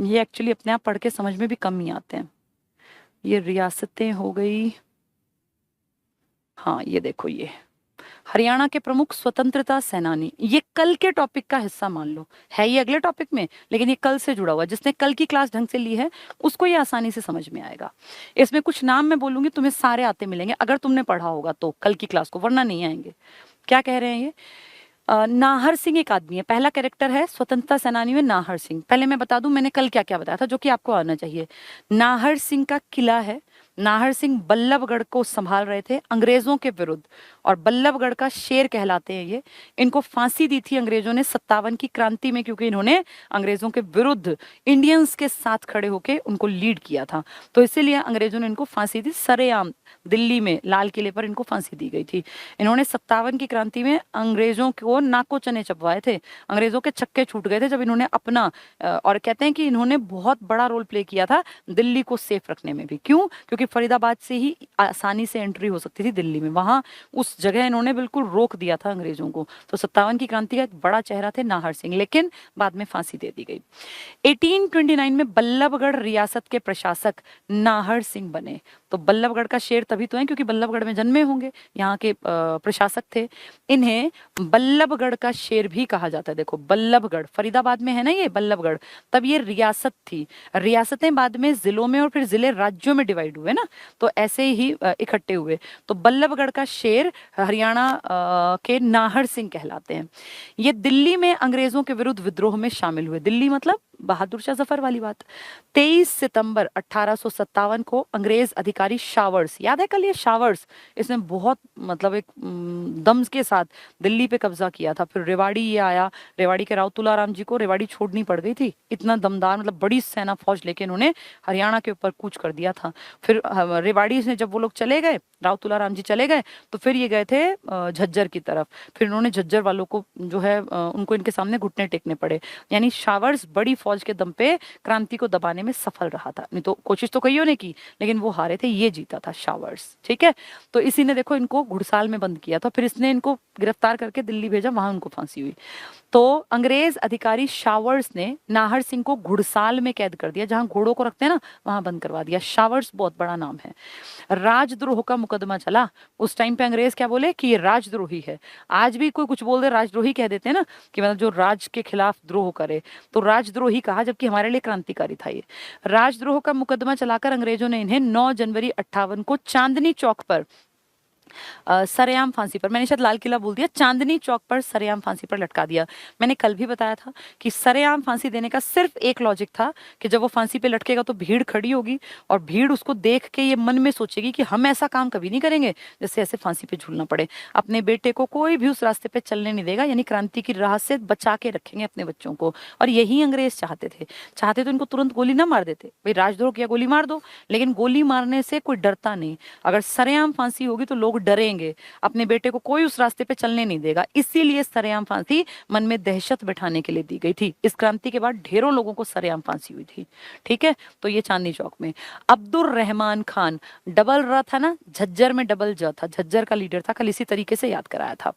ये एक्चुअली अपने आप पढ़ के समझ में भी कम ही आते हैं। ये रियासतें हो गई, हाँ ये देखो, ये हरियाणा के प्रमुख स्वतंत्रता सेनानी, ये कल के टॉपिक का हिस्सा मान लो, है ये अगले टॉपिक में लेकिन ये कल से जुड़ा हुआ है। जिसने कल की क्लास ढंग से ली है उसको ये आसानी से समझ में आएगा। इसमें कुछ नाम मैं बोलूंगी, तुम्हें सारे आते मिलेंगे अगर तुमने पढ़ा होगा तो कल की क्लास को, वरना नहीं आएंगे। क्या कह रहे हैं ये? नाहर सिंह एक आदमी है, पहला कैरेक्टर है स्वतंत्रता सेनानी में नाहर सिंह। पहले मैं बता दूं मैंने कल क्या क्या बताया था जो कि आपको आना चाहिए। नाहर सिंह का किला है, नाहर सिंह बल्लभगढ़ को संभाल रहे थे अंग्रेजों के विरुद्ध, और बल्लभगढ़ का शेर कहलाते हैं ये। इनको फांसी दी थी अंग्रेजों ने 57 की क्रांति में, क्योंकि इन्होंने अंग्रेजों के विरुद्ध इंडियंस के साथ खड़े होकर उनको लीड किया था, तो इसीलिए अंग्रेजों ने इनको फांसी दी सरेआम। दिल्ली में लाल किले पर इनको फांसी दी गई थी। इन्होंने 57 की क्रांति में अंग्रेजों को नाको चने चबवाए थे, अंग्रेजों के छक्के छूट गए थे जब इन्होंने अपना और कहते हैं कि इन्होंने बहुत बड़ा रोल प्ले किया था दिल्ली को सेफ रखने में भी। क्यों? क्योंकि फरीदाबाद से ही आसानी से एंट्री हो सकती थी दिल्ली में, वहां उस जगह इन्होंने बिल्कुल रोक दिया था अंग्रेजों को। तो 57 की क्रांति का एक बड़ा चेहरा थे नाहर सिंह, लेकिन बाद में फांसी दे दी गई। 1829 में बल्लभगढ़ रियासत के प्रशासक नाहर सिंह बने। तो बल्लभगढ़ का शेर तभी तो है क्योंकि बल्लभगढ़ में जन्मे होंगे, यहाँ के प्रशासक थे। इन्हें बल्लभगढ़ का शेर भी कहा जाता है। देखो बल्लभगढ़ फरीदाबाद में है ना, ये बल्लभगढ़, तब ये रियासत थी। रियासतें बाद में जिलों में और फिर जिले राज्यों में डिवाइड हुए ना, तो ऐसे ही इकट्ठे हुए। तो बल्लभगढ़ का शेर हरियाणा के नाहर सिंह कहलाते हैं। ये दिल्ली में अंग्रेजों के विरुद्ध विद्रोह में शामिल हुए। दिल्ली मतलब बहादुर शाह जफर वाली बात। 23 सितंबर 1857 को अंग्रेज अधिकारी शावर्स, याद है कल ये शावर्स, इसने बहुत मतलब एक दम के साथ दिल्ली पे कब्जा किया था। फिर रेवाड़ी ये आया, रेवाड़ी के राव तुलाराम जी को रेवाड़ी छोड़नी पड़ गई थी, इतना दमदार मतलब बड़ी सेना फौज लेके इन्होंने हरियाणा के ऊपर कूच कर दिया था। फिर रेवाड़ी से जब वो लोग चले गए, राव तुलाराम जी चले गए, तो फिर ये गए थे झज्जर की तरफ। फिर इन्होंने झज्जर वालों को जो है उनको इनके सामने घुटने टेकने पड़े। यानी शावर्स बड़ी फौज के दम पे क्रांति को दबाने में सफल रहा था। नहीं तो कोशिश तो कईयों ने की लेकिन वो हारे थे, ये जीता था शावर्स। ठीक है, तो इसी ने देखो इनको घुड़साल में बंद किया था, फिर इसने इनको गिरफ्तार करके दिल्ली भेजा, वहां उनको फांसी हुई। तो अंग्रेज अधिकारी शावर्स ने नाहर सिंह को घुड़साल में कैद कर दिया, जहां घोड़ों को रखते हैं ना वहां बंद करवा दिया। शावर्स बहुत बड़ा नाम है। राजद्रोह का मुकदमा चला। उस टाइम पे अंग्रेज क्या बोले कि ये राजद्रोही है। आज भी कोई कुछ बोल दे राजद्रोही कह देते हैं ना, कि मतलब जो राज के खिलाफ द्रोह करे, तो राजद्रोही कहा, जबकि हमारे लिए क्रांतिकारी था ये। राजद्रोह का मुकदमा चलाकर अंग्रेजों ने इन्हें 9 जनवरी 58 को चांदनी चौक पर सरेआम फांसी पर, मैंने शायद लाल किला बोल दिया, चांदनी चौक पर सरेआम फांसी पर लटका दिया। मैंने कल भी बताया था कि सरेआम फांसी देने का सिर्फ एक लॉजिक था कि जब वो फांसी पे लटकेगा तो भीड़ खड़ी होगी, और भीड़ उसको देख के ये मन में सोचेगी कि हम ऐसा काम कभी नहीं करेंगे जैसे ऐसे फांसी पे झूलना पड़े। अपने बेटे को कोई भी उस रास्ते पे चलने नहीं देगा, यानी क्रांति की राह से बचा के रखेंगे अपने बच्चों को। और यही अंग्रेज चाहते थे। चाहते तो इनको तुरंत गोली ना मार देते, भाई राजद्रोह किया गोली मार दो, लेकिन गोली मारने से कोई डरता नहीं। अगर सरेआम फांसी होगी तो लोग डरेंगे, अपने बेटे को कोई उस रास्ते पे चलने नहीं देगा। इसीलिए सरेआम फांसी मन में दहशत बैठाने के लिए दी गई थी। इस क्रांति के बाद ढेरों लोगों को सरेआम फांसी हुई थी। ठीक है, तो ये चांदनी चौक में। अब्दुल रहमान खान, डबल र था ना, झज्जर में डबल ज था, झज्जर का लीडर था, कल इसी तरीके से याद कराया था।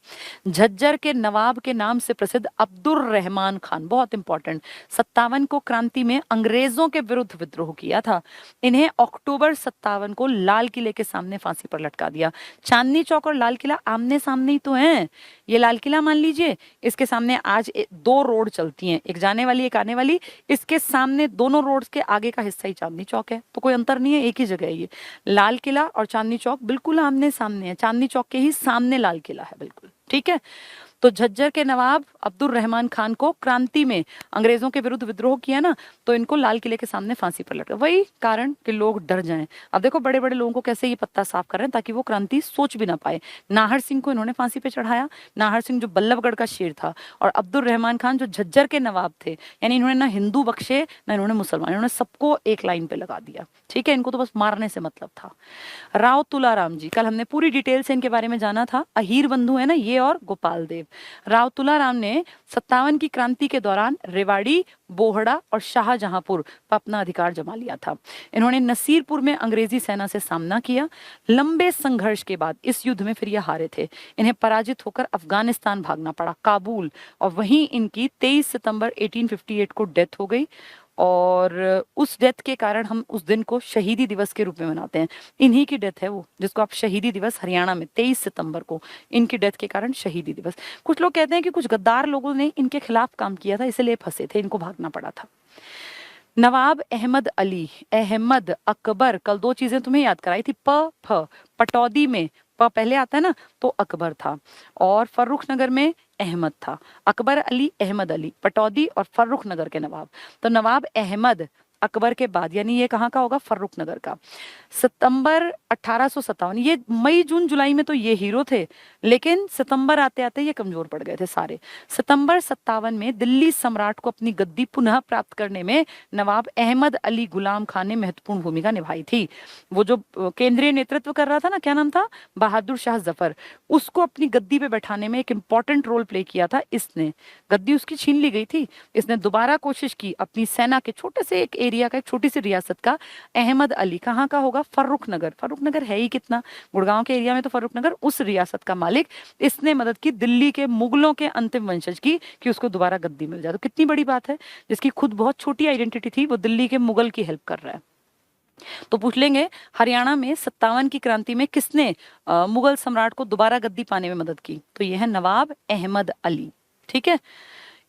झज्जर के नवाब के नाम से प्रसिद्ध अब्दुल रहमान खान, बहुत इंपॉर्टेंट, 57 को क्रांति में अंग्रेजों के विरुद्ध विद्रोह किया था। इन्हें अक्टूबर 57 को लाल किले के सामने फांसी पर लटका दिया। चांदनी चौक और लाल किला आमने सामने ही तो हैं। ये लाल किला मान लीजिए, इसके सामने आज दो रोड चलती हैं, एक जाने वाली एक आने वाली। इसके सामने दोनों रोड्स के आगे का हिस्सा ही चांदनी चौक है, तो कोई अंतर नहीं है, एक ही जगह है ये। लाल किला और चांदनी चौक बिल्कुल आमने सामने है, चांदनी चौक के ही सामने लाल किला है बिल्कुल। ठीक है, तो झज्जर के नवाब अब्दुल रहमान खान को क्रांति में अंग्रेजों के विरुद्ध विद्रोह किया ना, तो इनको लाल किले के सामने फांसी पर लटका। वही कारण कि लोग डर जाएं। अब देखो बड़े बड़े लोगों को कैसे ये पत्ता साफ कर रहे हैं ताकि वो क्रांति सोच भी ना पाए। नाहर सिंह को इन्होंने फांसी पे चढ़ाया, नाहर सिंह जो बल्लभगढ़ का शेर था, और अब्दुल रहमान खान जो झज्जर के नवाब थे। यानी इन्होंने ना हिंदू बख्शे ना इन्होंने मुसलमान, इन्होंने सबको एक लाइन पे लगा दिया। ठीक है, इनको तो बस मारने से मतलब था। राव तुलाराम जी, कल हमने पूरी डिटेल से इनके बारे में जाना था। अहीर बंधु है ना ये, और गोपाल देव। राव तुलाराम ने 57 की क्रांति के दौरान रेवाड़ी, बोहड़ा और शाहजहांपुर पर अपना अधिकार जमा लिया था। इन्होंने नसीरपुर में अंग्रेजी सेना से सामना किया। लंबे संघर्ष के बाद इस युद्ध में फिर ये हारे थे। इन्हें पराजित होकर अफगानिस्तान भागना पड़ा, काबुल, और वहीं इनकी 23 सितंबर 1858 को डेथ हो गई। और उस डेथ के कारण हम उस दिन को शहीदी दिवस के रूप में मनाते हैं। इन्हीं की डेथ है वो, जिसको आप शहीदी दिवस, हरियाणा में 23 सितंबर को इनकी डेथ के कारण शहीदी दिवस। कुछ लोग कहते हैं कि कुछ गद्दार लोगों ने इनके खिलाफ काम किया था, इसलिए फंसे थे, इनको भागना पड़ा था। नवाब अहमद अली, अहमद, अकबर, कल दो चीजें तुम्हें याद कराई थी, फ, पटौदी में प पहले आता है ना, तो अकबर था, और फर्रुखनगर में अहमद था। अकबर अली, अहमद अली, पटौदी और फर्रुखनगर के नवाब। तो नवाब अहमद अकबर के बाद, यानी ये कहाँ का होगा, फर्रुखनगर का। सितंबर 1857, ये मई जून जुलाई में तो ये हीरो थे, लेकिन सितंबर आते आते ये कमजोर पड़ गए थे सारे। सितंबर 57 में दिल्ली सम्राट को अपनी गद्दी पुनः प्राप्त करने में नवाब अहमद अली गुलाम खान ने महत्वपूर्ण भूमिका निभाई थी। वो जो केंद्रीय नेतृत्व कर रहा था ना, क्या नाम था, बहादुर शाह जफर, उसको अपनी गद्दी पे बैठाने में एक इंपॉर्टेंट रोल प्ले किया था इसने। गद्दी उसकी छीन ली गई थी, इसने दोबारा कोशिश की अपनी सेना के छोटे से एक एरिया का, एक छोटी सी रियासत का। अहमद अली कहाँ का होगा, फर्रुखनगर, फर्रुखनगर है ही कितना, गुड़गांव के एरिया में, तो फर्रुखनगर उस रियासत का मालिक, इसने मदद की दिल्ली के मुगलों के अंतिम वंशज की कि उसको दोबारा गद्दी मिल जाए। तो कितनी बड़ी बात है, जिसकी खुद बहुत छोटी आइडेंटिटी थी, वो दिल्ली के मुगल की हेल्प कर रहा है। तो पूछ लेंगे हरियाणा में 57 की क्रांति में किसने मुगल सम्राट को दोबारा गद्दी पाने में मदद की, तो यह है नवाब अहमद अली। ठीक है,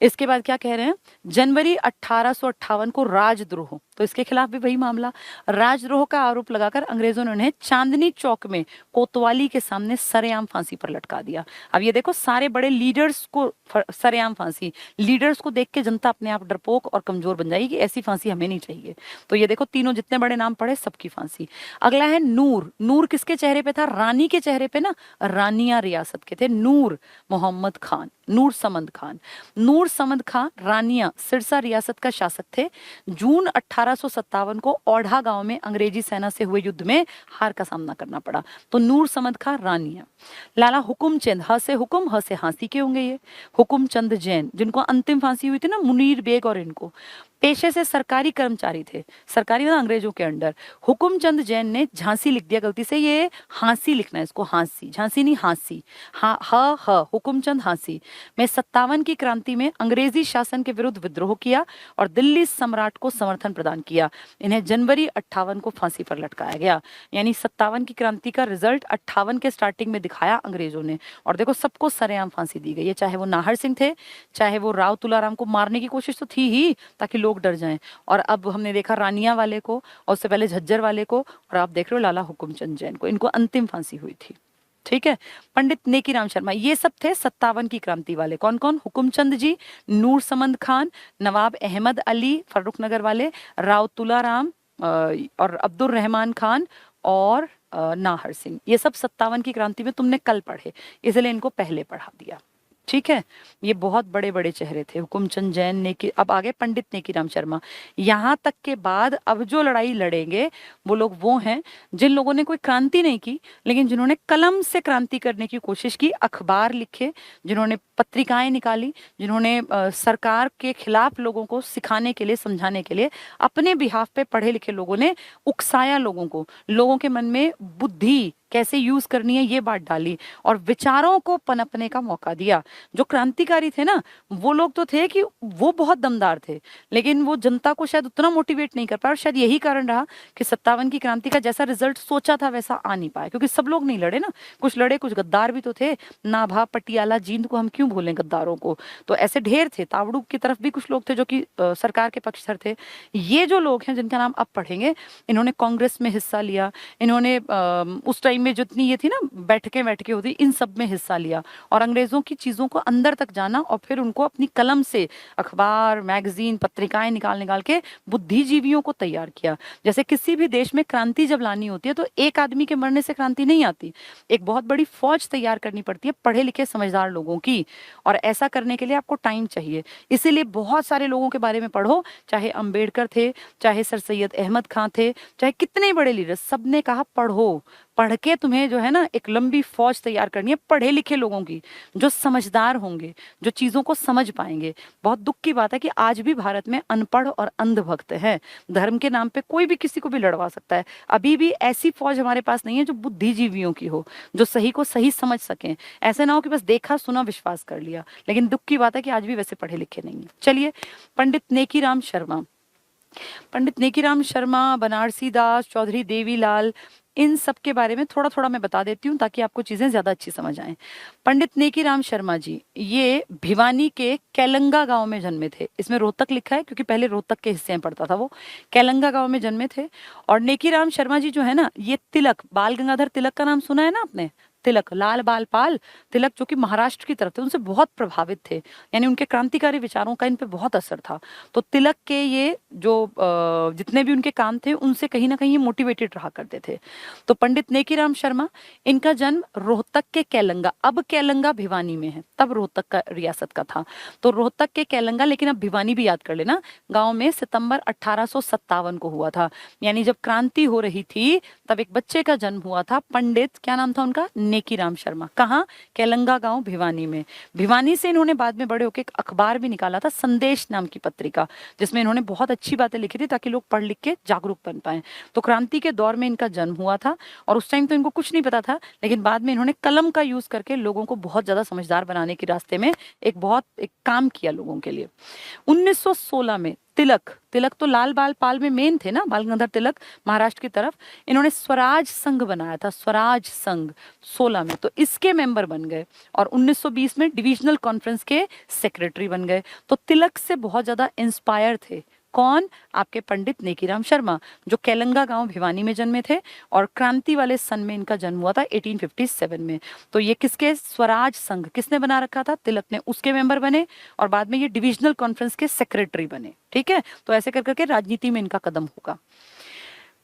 इसके बाद क्या कह रहे हैं, जनवरी 1858 को राजद्रोह, तो इसके खिलाफ भी वही मामला, राजद्रोह का आरोप लगाकर अंग्रेजों ने उन्हें चांदनी चौक में कोतवाली के सामने सरेआम फांसी पर लटका दिया। अब ये देखो, सारे बड़े लीडर्स को सरेआम फांसी, लीडर्स को देख के जनता अपने आप डरपोक और कमजोर बन जाएगी कि ऐसी फांसी हमें नहीं चाहिए। तो ये देखो, तीनों जितने बड़े नाम पड़े सबकी फांसी। अगला है नूर, नूर किसके चेहरे पे था, रानी के चेहरे पे ना, रानिया रियासत के थे, नूर मोहम्मद खान, नूर समंद खान। नूर समंद खान रानिया सिरसा रियासत का शासक थे। जून 1857 को ओढ़ा गांव में अंग्रेजी सेना से हुए युद्ध में हार का सामना करना पड़ा। तो नूर समंद खान रानिया। लाला हुकुमचंद, ह से हुकुम, ह से हांसी के होंगे ये, हुकुमचंद जैन, जिनको अंतिम फांसी हुई थी ना मुनीर बेग और इनको, पेशे से सरकारी कर्मचारी थे, सरकारी ना अंग्रेजों के अंडर। हुकुमचंद जैन ने झांसी लिख दिया गलती से, ये हांसी लिखना है इसको, हांसी, झांसी नहीं हांसी, हुकुमचंद हांसी में 57 की क्रांति में अंग्रेजी शासन के विरुद्ध विद्रोह किया और दिल्ली सम्राट को समर्थन प्रदान किया। इन्हें जनवरी 58 को फांसी पर लटकाया गया। यानी 57 की क्रांति का रिजल्ट 58 के स्टार्टिंग में दिखाया अंग्रेजों ने, और देखो सबको सरेआम फांसी दी गई है, चाहे वो नाहर सिंह थे, चाहे वो राव तुलाराम को मारने की कोशिश तो थी ही ताकि लोग डर जाएं, और अब हमने देखा रानिया वाले को, और उससे पहले झज्जर वाले को, और आप देख रहे हो लाला हुकुमचंद जैन को, इनको अंतिम फांसी हुई थी। ठीक है, पंडित नेकीराम शर्मा, ये सब थे 57 की क्रांति वाले। कौन कौन, हुकुमचंद जी, नूर समंद खान, नवाब अहमद अली फर्रुखनगर वाले, राव तुलाराम और अब्दुल रहमान खान और नाहर सिंह, ये सब 57 की क्रांति में तुमने कल पढ़े, इसलिए इनको पहले पढ़ा दिया। ठीक है, ये बहुत बड़े बड़े चेहरे थे, हुकुमचंद जैन ने की। अब आगे पंडित नेकीराम शर्मा। यहाँ तक के बाद अब जो लड़ाई लड़ेंगे वो लोग वो हैं जिन लोगों ने कोई क्रांति नहीं की, लेकिन जिन्होंने कलम से क्रांति करने की कोशिश की, अखबार लिखे, जिन्होंने पत्रिकाएं निकाली, जिन्होंने सरकार के खिलाफ लोगों को सिखाने के लिए, समझाने के लिए अपने बिहाफ पे पढ़े लिखे लोगों ने उकसाया लोगों को, लोगों के मन में बुद्धि कैसे यूज करनी है ये बात डाली और विचारों को पनपने का मौका दिया। जो क्रांतिकारी थे ना, वो लोग तो थे कि वो बहुत दमदार थे, लेकिन वो जनता को शायद उतना मोटिवेट नहीं कर पाए, और शायद यही कारण रहा कि 57 की क्रांति का जैसा रिजल्ट सोचा था वैसा आ नहीं पाया, क्योंकि सब लोग नहीं लड़े ना, कुछ लड़े, कुछ गद्दार भी तो थे। नाभा, पटियाला, जींद को हम क्यों भूलें गद्दारों को, तो ऐसे ढेर थे। तावड़ू की तरफ भी कुछ लोग थे जो कि सरकार के पक्षधर थे। ये जो लोग हैं जिनका नाम अब पढ़ेंगे, इन्होंने कांग्रेस में हिस्सा लिया, इन्होंने उस टाइम में जितनी ये थी ना बैठके होती, इन सब में हिस्सा लिया और अंग्रेजों की चीजों को अंदर तक जाना, और फिर उनको अपनी कलम से अखबार, मैगजीन, पत्रिकाएं निकाल के बुद्धिजीवियों को तैयार किया। जैसे किसी भी देश में क्रांति जब लानी होती है तो एक आदमी के मरने से क्रांति नहीं आती, एक बहुत बड़ी फौज तैयार करनी पड़ती है पढ़े लिखे समझदार लोगों की, और ऐसा करने के लिए आपको टाइम चाहिए। इसीलिए बहुत सारे लोगों के बारे में पढ़ो, चाहे अंबेडकर थे, चाहे सर सैयद अहमद खां थे, चाहे कितने बड़े लीडर, सबने कहा पढ़ो, पढ़ के तुम्हें जो है ना एक लंबी फौज तैयार करनी है पढ़े लिखे लोगों की, जो समझदार होंगे, जो चीजों को समझ पाएंगे। बहुत दुख की बात है कि आज भी भारत में अनपढ़ और अंधभक्त है, धर्म के नाम पे कोई भी किसी को भी लड़वा सकता है। अभी भी ऐसी फौज हमारे पास नहीं है जो बुद्धिजीवियों की हो, जो सही को सही समझ सकें। ऐसे ना हो कि बस देखा सुना विश्वास कर लिया, लेकिन दुख की बात है कि आज भी वैसे पढ़े लिखे नहीं है। चलिए, पंडित नेकीराम शर्मा, पंडित नेकीराम शर्मा, बनारसी दास, चौधरी देवीलाल, इन सब के बारे में थोड़ा थोड़ा मैं बता देती हूँ ताकि आपको चीजें ज्यादा अच्छी समझ आए। पंडित नेकीराम शर्मा जी ये भिवानी के कैलंगा गांव में जन्मे थे। इसमें रोहतक लिखा है क्योंकि पहले रोहतक के हिस्से में पड़ता था वो। कैलंगा गांव में जन्मे थे। और नेकीराम शर्मा जी जो है ना, ये तिलक, बाल गंगाधर तिलक का नाम सुना है ना आपने? तिलक, लाल बाल पाल तिलक, जो कि महाराष्ट्र की तरफ थे, उनसे बहुत प्रभावित थे। यानी उनके क्रांतिकारी विचारों का इन पे बहुत असर था। तो तिलक के ये जो जितने भी उनके काम थे उनसे कहीं ना कहीं ये मोटिवेटेड रहा करते थे। तो पंडित नेकीराम शर्मा, इनका जन्म रोहतक के कैलंगा, अब कैलंगा भिवानी में है, तब रोहतक का रियासत का था, तो रोहतक के कैलंगा, लेकिन अब भिवानी भी याद कर लेना, गांव में सितंबर 1857 को हुआ था। यानी जब क्रांति हो रही थी तब एक बच्चे का जन्म हुआ था, पंडित, क्या नाम था उनका? नेकीराम शर्मा। कहाँ? कैलंगा गांव भिवानी में। भिवानी से इन्होंने बाद में बड़े होकर एक अखबार भी निकाला था, संदेश नाम की पत्रिका, जिसमें इन्होंने बहुत अच्छी बातें लिखी थी ताकि लोग पढ़ लिख के जागरूक बन पाए। तो क्रांति के दौर में इनका जन्म हुआ था और उस टाइम तो इनको कुछ नहीं पता था, लेकिन बाद में इन्होंने कलम का यूज करके लोगों को बहुत ज्यादा समझदार बनाने के रास्ते में एक काम किया लोगों के लिए। 1916 में तिलक, तिलक तो लाल बाल पाल में मेन थे ना, बाल गंगाधर तिलक, महाराष्ट्र की तरफ, इन्होंने स्वराज संघ बनाया था, स्वराज संघ 16 में, तो इसके मेंबर बन गए। और 1920 में डिविजनल कॉन्फ्रेंस के सेक्रेटरी बन गए। तो तिलक से बहुत ज्यादा इंस्पायर थे। कौन? आपके पंडित नेकीराम शर्मा, जो कैलंगा गांव भिवानी में जन्मे थे और क्रांति वाले सन में इनका जन्म हुआ था 1857 में। तो ये किसके? स्वराज संघ किसने बना रखा था? तिलक ने, उसके मेंबर बने और बाद में ये डिविजनल कॉन्फ्रेंस के सेक्रेटरी बने। ठीक है, तो ऐसे कर करके राजनीति में इनका कदम होगा।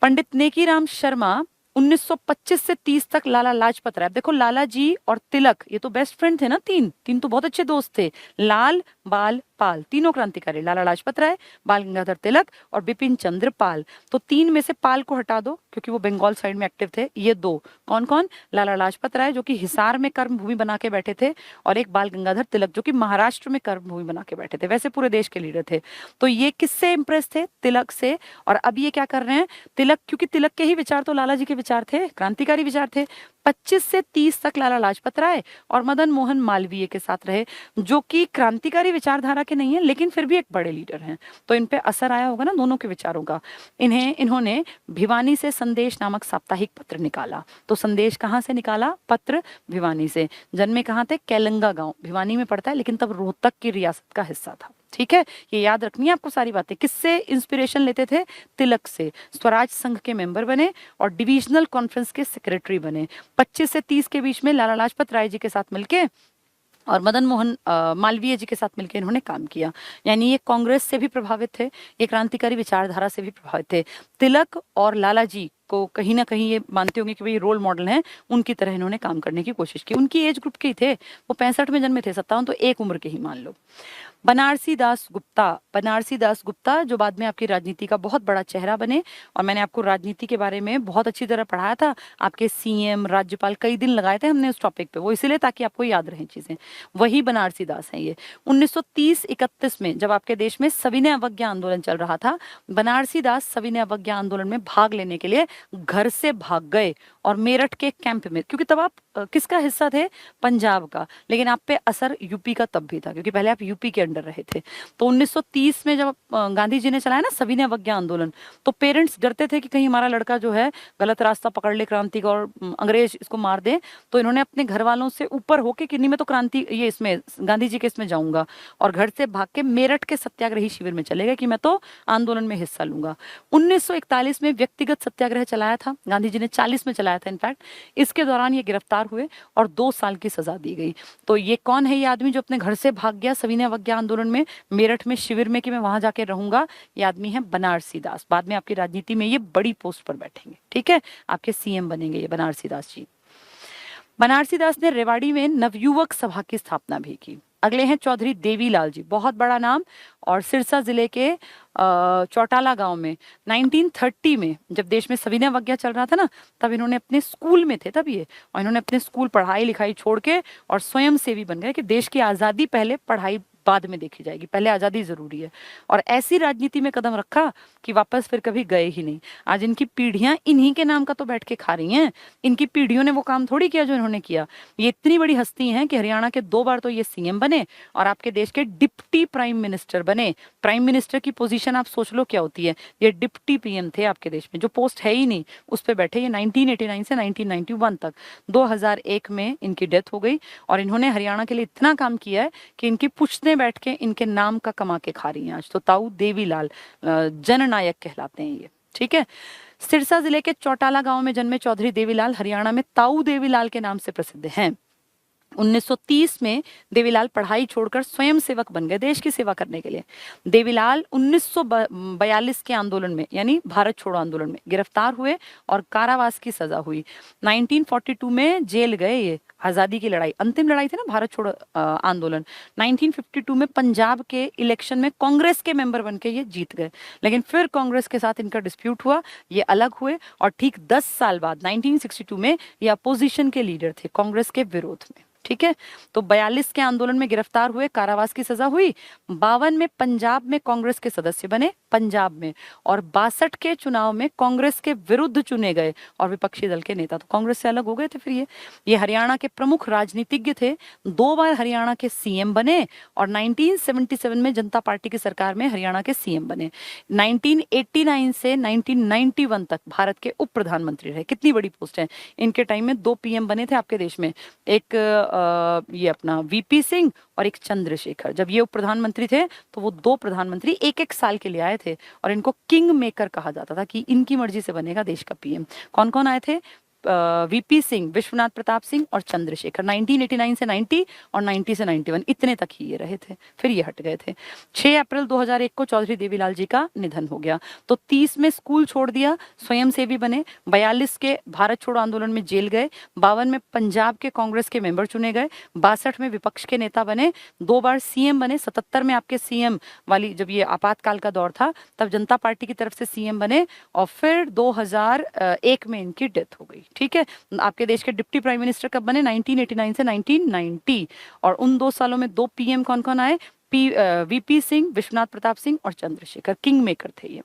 पंडित नेकीराम शर्मा 1925 से 30 तक लाला लाजपत राय, देखो लाला जी और तिलक ये तो बेस्ट फ्रेंड थे ना, तीन तीन तो बहुत अच्छे दोस्त थे, लाल बाल पाल, तीनों क्रांतिकारी, लाला लाजपत राय, बाल गंगाधर तिलक और बिपिन चंद्र पाल। तो तीन में से पाल को हटा दो क्योंकि वो बंगाल साइड में एक्टिव थे। ये दो कौन कौन? लाला लाजपत राय जो कि हिसार में कर्म भूमि बना के बैठे थे, और एक बाल गंगाधर तिलक जो कि महाराष्ट्र में कर्म भूमि बना के बैठे थे। वैसे पूरे देश के लीडर थे। तो ये किससे इंप्रेस थे? तिलक से। और अब ये क्या कर रहे हैं? तिलक, क्योंकि तिलक के ही विचार तो लाला जी के विचार थे, क्रांतिकारी विचार थे। 25 से 30 तक लाला लाजपत राय और मदन मोहन मालवीय के साथ रहे, जो कि क्रांतिकारी विचारधारा के नहीं है लेकिन फिर भी एक बड़े लीडर हैं। तो इन पे असर आया होगा ना दोनों के विचारों का। इन्होंने भिवानी से संदेश नामक साप्ताहिक पत्र निकाला। तो संदेश कहाँ से निकाला? पत्र भिवानी से। जन्मे कहाँ थे? कैलंगा गांव, भिवानी में पड़ता है लेकिन तब रोहतक की रियासत का हिस्सा था। ठीक है, ये याद रखनी है आपको सारी बातें। किससे इंस्पिरेशन लेते थे? तिलक से। स्वराज संघ के मेंबर बने और डिविजनल कॉन्फ्रेंस के सेक्रेटरी बने। 25 से 30 के बीच में लाला लाजपत राय जी के साथ मिलके और मदन मोहन मालवीय जी के साथ मिलकर इन्होंने काम किया। यानी ये कांग्रेस से भी प्रभावित थे, ये क्रांतिकारी विचारधारा से भी प्रभावित थे। तिलक और लाला जी को कहीं ना कहीं ये मानते होंगे कि भाई रोल मॉडल हैं, उनकी तरह इन्होंने काम करने की कोशिश की। उनकी एज ग्रुप के ही थे, वो 65 में जन्मे थे, 57 तो एक उम्र के ही मान लो। बनारसी दास गुप्ता, बनारसी दास गुप्ता जो बाद में आपकी राजनीति का बहुत बड़ा चेहरा बने, और मैंने आपको राजनीति के बारे में बहुत अच्छी तरह पढ़ाया था। आपके सीएम, राज्यपाल, कई दिन लगाए थे हमने उस टॉपिक पे, वो इसीलिए ताकि आपको याद रहे चीजें। वही बनारसी दास हैं ये। 1930-31 में जब आपके देश में सविनय अवज्ञा आंदोलन चल रहा था, बनारसी दास सविनय अवज्ञा आंदोलन में भाग लेने के लिए घर से भाग गए और मेरठ के कैंप में, क्योंकि तब आप किसका हिस्सा थे? पंजाब का, लेकिन आप पे असर यूपी का तब भी था क्योंकि पहले आप यूपी के अंडर रहे थे। तो 1930 में जब गांधी जी ने चलाया ना सविनय अवज्ञा आंदोलन, तो पेरेंट्स डरते थे कि कहीं हमारा लड़का जो है गलत रास्ता पकड़ ले, क्रांति का, और अंग्रेज इसको मार दे। तो इन्होंने अपने घर वालों से ऊपर होके कि नहीं मैं तो क्रांति ये इसमें गांधी जी के इसमें जाऊंगा, और घर से भाग के मेरठ के सत्याग्रही शिविर में चले गए कि मैं तो आंदोलन में हिस्सा लूंगा। 1941 में व्यक्तिगत सत्याग्रह चलाया था गांधी जी ने, 40 में चलाया था इनफैक्ट। इसके दौरान ये गिरफ्तार हुए और 2 साल की सजा दी गई। तो ये कौन है? ये आदमी जो अपने घर से भाग गया सविनय अवज्ञा आंदोलन में, मेरठ में शिविर में कि मैं वहां जाके रहूंगा। ये आदमी है बनारसी दास। बाद में आपकी राजनीति में ये बड़ी पोस्ट पर बैठेंगे, ठीक है, आपके सीएम बनेंगे ये बनारसी दास जी। बनारसी दास ने रेवाड़ी में नवयुवक सभा की स्थापना भी की। अगले हैं चौधरी देवीलाल जी, बहुत बड़ा नाम, और सिरसा जिले के चौटाला गांव में 1930 में जब देश में सविनय अवज्ञा चल रहा था ना, तब इन्होंने अपने स्कूल में थे तब ये, और इन्होंने अपने स्कूल पढ़ाई लिखाई छोड़ के और स्वयं सेवी बन गए कि देश की आज़ादी पहले पढ़ाई बाद में देखी जाएगी, पहले आजादी जरूरी है। और ऐसी राजनीति में कदम रखा कि वापस फिर कभी गए ही नहीं। आज इनकी पीढ़ियां इन्हीं के नाम का तो बैठ के खा रही हैं, इनकी पीढ़ियों ने वो काम थोड़ी किया जो इन्होंने किया। ये इतनी बड़ी हस्ती हैं कि हरियाणा के 2 बार तो ये सीएम बने और आपके देश के डिप्टी प्राइम मिनिस्टर बने। प्राइम मिनिस्टर की पोजीशन आप सोच लो क्या होती है, ये डिप्टी पीएम थे आपके देश में, जो पोस्ट है ही नहीं उस पर बैठे। ये 1989 से 1991 तक, 2001 में इनकी डेथ हो गई। और इन्होंने हरियाणा के लिए इतना काम किया है कि इनकी पुश्तें बैठ के इनके नाम का कमा के खा रही हैं आज। तो ताऊ देवीलाल जननायक कहलाते हैं ये, ठीक है। सिरसा जिले के चौटाला गांव में जन्मे चौधरी देवीलाल हरियाणा में ताऊ देवीलाल के नाम से प्रसिद्ध हैं। 1930 में देवीलाल पढ़ाई छोड़कर स्वयं सेवक बन गए देश की सेवा करने के लिए। देवीलाल 1942 के आंदोलन में, यानी भारत छोड़ो आंदोलन में गिरफ्तार हुए और कारावास की सजा हुई। 1942 में जेल गए ये। आजादी की लड़ाई, अंतिम लड़ाई थी ना भारत छोड़ो आंदोलन। 1952 में पंजाब के इलेक्शन में कांग्रेस के मेंबर बनके ये जीत गए, लेकिन फिर कांग्रेस के साथ इनका डिस्प्यूट हुआ, ये अलग हुए और ठीक 10 साल बाद 1962 में ये अपोजिशन के लीडर थे कांग्रेस के विरोध में, ठीक है। तो 42 के आंदोलन में गिरफ्तार हुए, कारावास की सजा हुई। 52 में पंजाब में कांग्रेस के सदस्य बने, पंजाब में, और 62 के चुनाव में कांग्रेस के विरुद्ध चुने गए और विपक्षी दल के नेता तो कांग्रेस से अलग हो गए थे। फिर ये हरियाणा के प्रमुख राजनीतिज्ञ थे, 2 बार हरियाणा के सीएम बने और 1977 में जनता पार्टी की सरकार में हरियाणा के सीएम बने। 1989 से 1991 तक भारत के उप प्रधानमंत्री रहे। कितनी बड़ी पोस्ट है। इनके टाइम में 2 पीएम बने थे आपके देश में, एक ये अपना वीपी सिंह और एक चंद्रशेखर। जब ये उप प्रधानमंत्री थे तो वो 2 प्रधानमंत्री एक साल के लिए आए थे और इनको किंग मेकर कहा जाता था कि इनकी मर्जी से बनेगा देश का पीएम। कौन कौन आए थे? वीपी सिंह, विश्वनाथ प्रताप सिंह और चंद्रशेखर। 1989 से 90 और 90 से 91 इतने तक ही ये रहे थे, फिर ये हट गए थे। 6 अप्रैल 2001 को चौधरी देवीलाल जी का निधन हो गया। तो 30 में स्कूल छोड़ दिया, स्वयंसेवी बने। 42 के भारत छोड़ो आंदोलन में जेल गए। 52 में पंजाब के कांग्रेस के मेंबर चुने गए। 62 में विपक्ष के नेता बने। 2 बार सीएम बने। 77 में आपके सीएम वाली, जब ये आपातकाल का दौर था, तब जनता पार्टी की तरफ से सीएम बने और फिर 2001 में इनकी डेथ हो गई, ठीक है। आपके देश के डिप्टी प्राइम मिनिस्टर कब बने? 1989 से 1990। और उन 2 सालों में 2 पीएम कौन कौन आए? वीपी सिंह, विश्वनाथ प्रताप सिंह और चंद्रशेखर। किंग मेकर थे ये।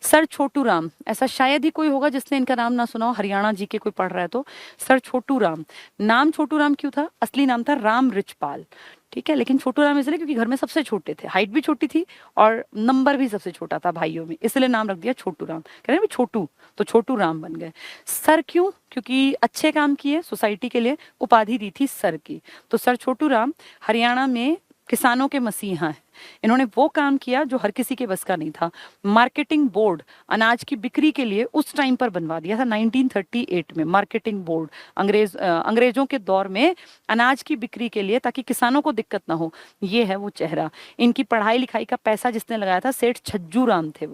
सर छोटू राम, ऐसा शायद ही कोई होगा जिसने इनका नाम ना सुना हो, हरियाणा जी के कोई पढ़ रहा है तो। सर छोटू राम, नाम छोटू राम क्यों था? असली नाम था राम रिचपाल, ठीक है, लेकिन छोटू राम इसलिए क्योंकि घर में सबसे छोटे थे, हाइट भी छोटी थी और नंबर भी सबसे छोटा था भाइयों में, इसलिए नाम रख दिया छोटू राम। कह रहे हैं छोटू, तो छोटू राम बन गए। सर क्यों? क्योंकि अच्छे काम किए सोसाइटी के लिए, उपाधि दी थी सर की। तो सर छोटू राम हरियाणा में किसानों के मसीहा हैं। इन्होंने वो काम किया जो हर किसी के बस का नहीं था। मार्केटिंग बोर्ड अनाज की बिक्री के लिए उस टाइम पर बनवा दिया था 1938 में। मार्केटिंग बोर्ड अंग्रेजों के दौर में अनाज की बिक्री के लिए, ताकि किसानों को दिक्कत ना हो। ये है वो चेहरा। इनकी पढ़ाई लिखाई का पैसा जिसने लगाया था, सेठ छज्जू राम थे।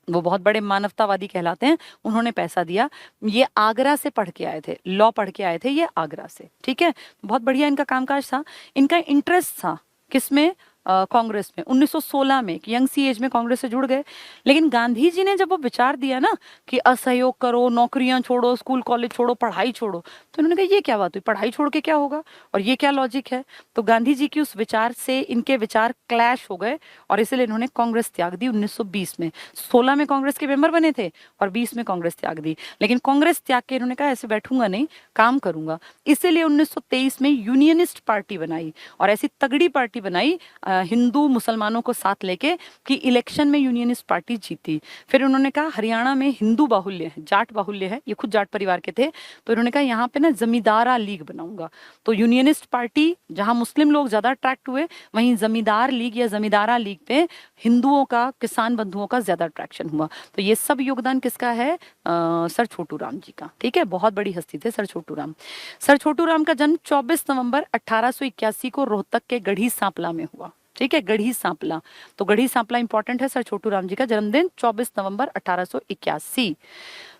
वो बहुत बड़े मानवतावादी कहलाते हैं, उन्होंने पैसा दिया। ये आगरा से पढ़ के आए थे, लॉ पढ़ के आए थे ये आगरा से, ठीक है। बहुत बढ़िया इनका कामकाज था। इनका इंटरेस्ट था किसमें? कांग्रेस में। 1916 में यंग सी एज में कांग्रेस से जुड़ गए। लेकिन गांधी जी ने जब वो विचार दिया ना कि असहयोग करो, नौकरियां छोड़ो, स्कूल कॉलेज छोड़ो, पढ़ाई छोड़ो, तो इन्होंने कहा ये क्या बात हुई, पढ़ाई छोड़ के क्या होगा और ये क्या लॉजिक है? तो गांधी जी की उस विचार से इनके विचार क्लैश हो गए और इसलिए इन्होंने कांग्रेस त्याग दी 1920 में। 16 में कांग्रेस के मेंबर बने थे और 20 में कांग्रेस त्याग दी। लेकिन कांग्रेस त्याग के इन्होंने कहा ऐसे बैठूंगा नहीं, काम करूंगा। इसीलिए 1923 में यूनियनिस्ट पार्टी बनाई और ऐसी तगड़ी पार्टी बनाई हिंदू मुसलमानों को साथ लेके कि इलेक्शन में यूनियनिस्ट पार्टी जीती। फिर उन्होंने कहा हरियाणा में हिंदू बाहुल्य है, जाट बाहुल्य है, ये खुद जाट परिवार के थे, तो इन्होंने कहा यहाँ पे ना जमींदारा लीग बनाऊंगा। तो यूनियनिस्ट पार्टी जहां मुस्लिम लोग ज्यादा अट्रैक्ट हुए, वहीं जमींदार लीग या जमींदारा लीग पे हिंदुओं का, किसान बंधुओं का ज्यादा अट्रैक्शन हुआ। तो ये सब योगदान किसका है? सर छोटू राम जी का, ठीक है। बहुत बड़ी हस्ती थे सर छोटू राम। सर छोटू राम का जन्म 24 नवंबर 1881 को रोहतक के गढ़ी सांपला में हुआ, ठीक है। गढ़ी सांपला, तो गढ़ी सांपला इंपॉर्टेंट है। सर छोटू राम जी का जन्मदिन 24 नवंबर 1881।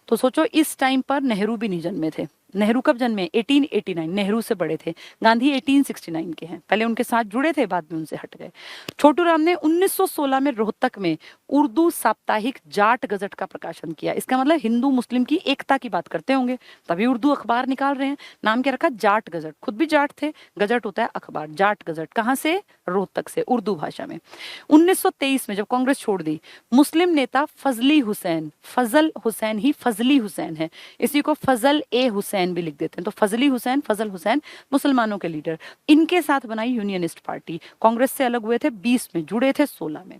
तो सोचो इस टाइम पर नेहरू भी नहीं जन्मे थे, नेहरू कब जन्मे? 1889, नेहरू से बड़े थे। गांधी 1869 के हैं, पहले उनके साथ जुड़े थे, बाद में उनसे हट गए। छोटू राम ने 1916 में रोहतक में उर्दू साप्ताहिक जाट गजट का प्रकाशन किया। इसका मतलब हिंदू मुस्लिम की एकता की बात करते होंगे, तभी उर्दू अखबार निकाल रहे हैं। नाम क्या रखा? जाट गजट। खुद भी जाट थे, गजट होता है अखबार। जाट गजट कहाँ से? रोहतक से, उर्दू भाषा में। 1923 में जब कांग्रेस छोड़ दी, मुस्लिम नेता फजली हुसैन, फजल हुसैन ही फजली हुसैन है, इसी को फजल ए हुसैन भी लिख देते हैं, तो फजली हुसैन, फजल हुसैन मुसलमानों के लीडर, इनके साथ बनाई यूनियनिस्ट पार्टी। कांग्रेस से अलग हुए थे 20 में, जुड़े थे 16 में।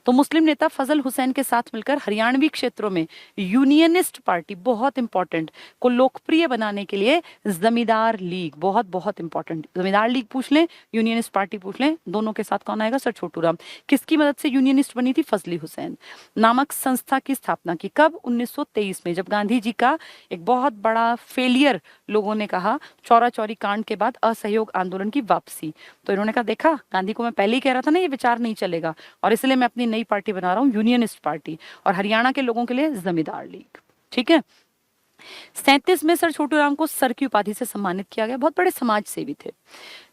तो मुस्लिम नेता फजल हुसैन के साथ मिलकर हरियाणवी क्षेत्रों में यूनियनिस्ट पार्टी, बहुत इंपॉर्टेंट, को लोकप्रिय बनाने के लिए जमींदार लीग, बहुत बहुत इंपॉर्टेंट, जमींदार लीग पूछ लें, यूनियनिस्ट पार्टी पूछ लें, दोनों के साथ कौन आएगा? सर छोटू राम। किसकी मदद से यूनियनिस्ट बनी थी? फजली हुसैन नामक संस्था की स्थापना की। कब? 1923 में, जब गांधी जी का एक बहुत बड़ा फेलियर, लोगों ने कहा, चौरा चौरी कांड के बाद असहयोग आंदोलन की वापसी। तो इन्होंने कहा, देखा गांधी को मैं पहले ही कह रहा था ना ये विचार नहीं चलेगा, और इसलिए मैं अपनी नई पार्टी बना रहा हूँ, यूनियनिस्ट पार्टी, और हरियाणा के लोगों के लिए जमींदार लीग। ठीक है। 37 में सर छोटू राम को सर की उपाधि से सम्मानित किया गया। बहुत बड़े समाज सेवी थे।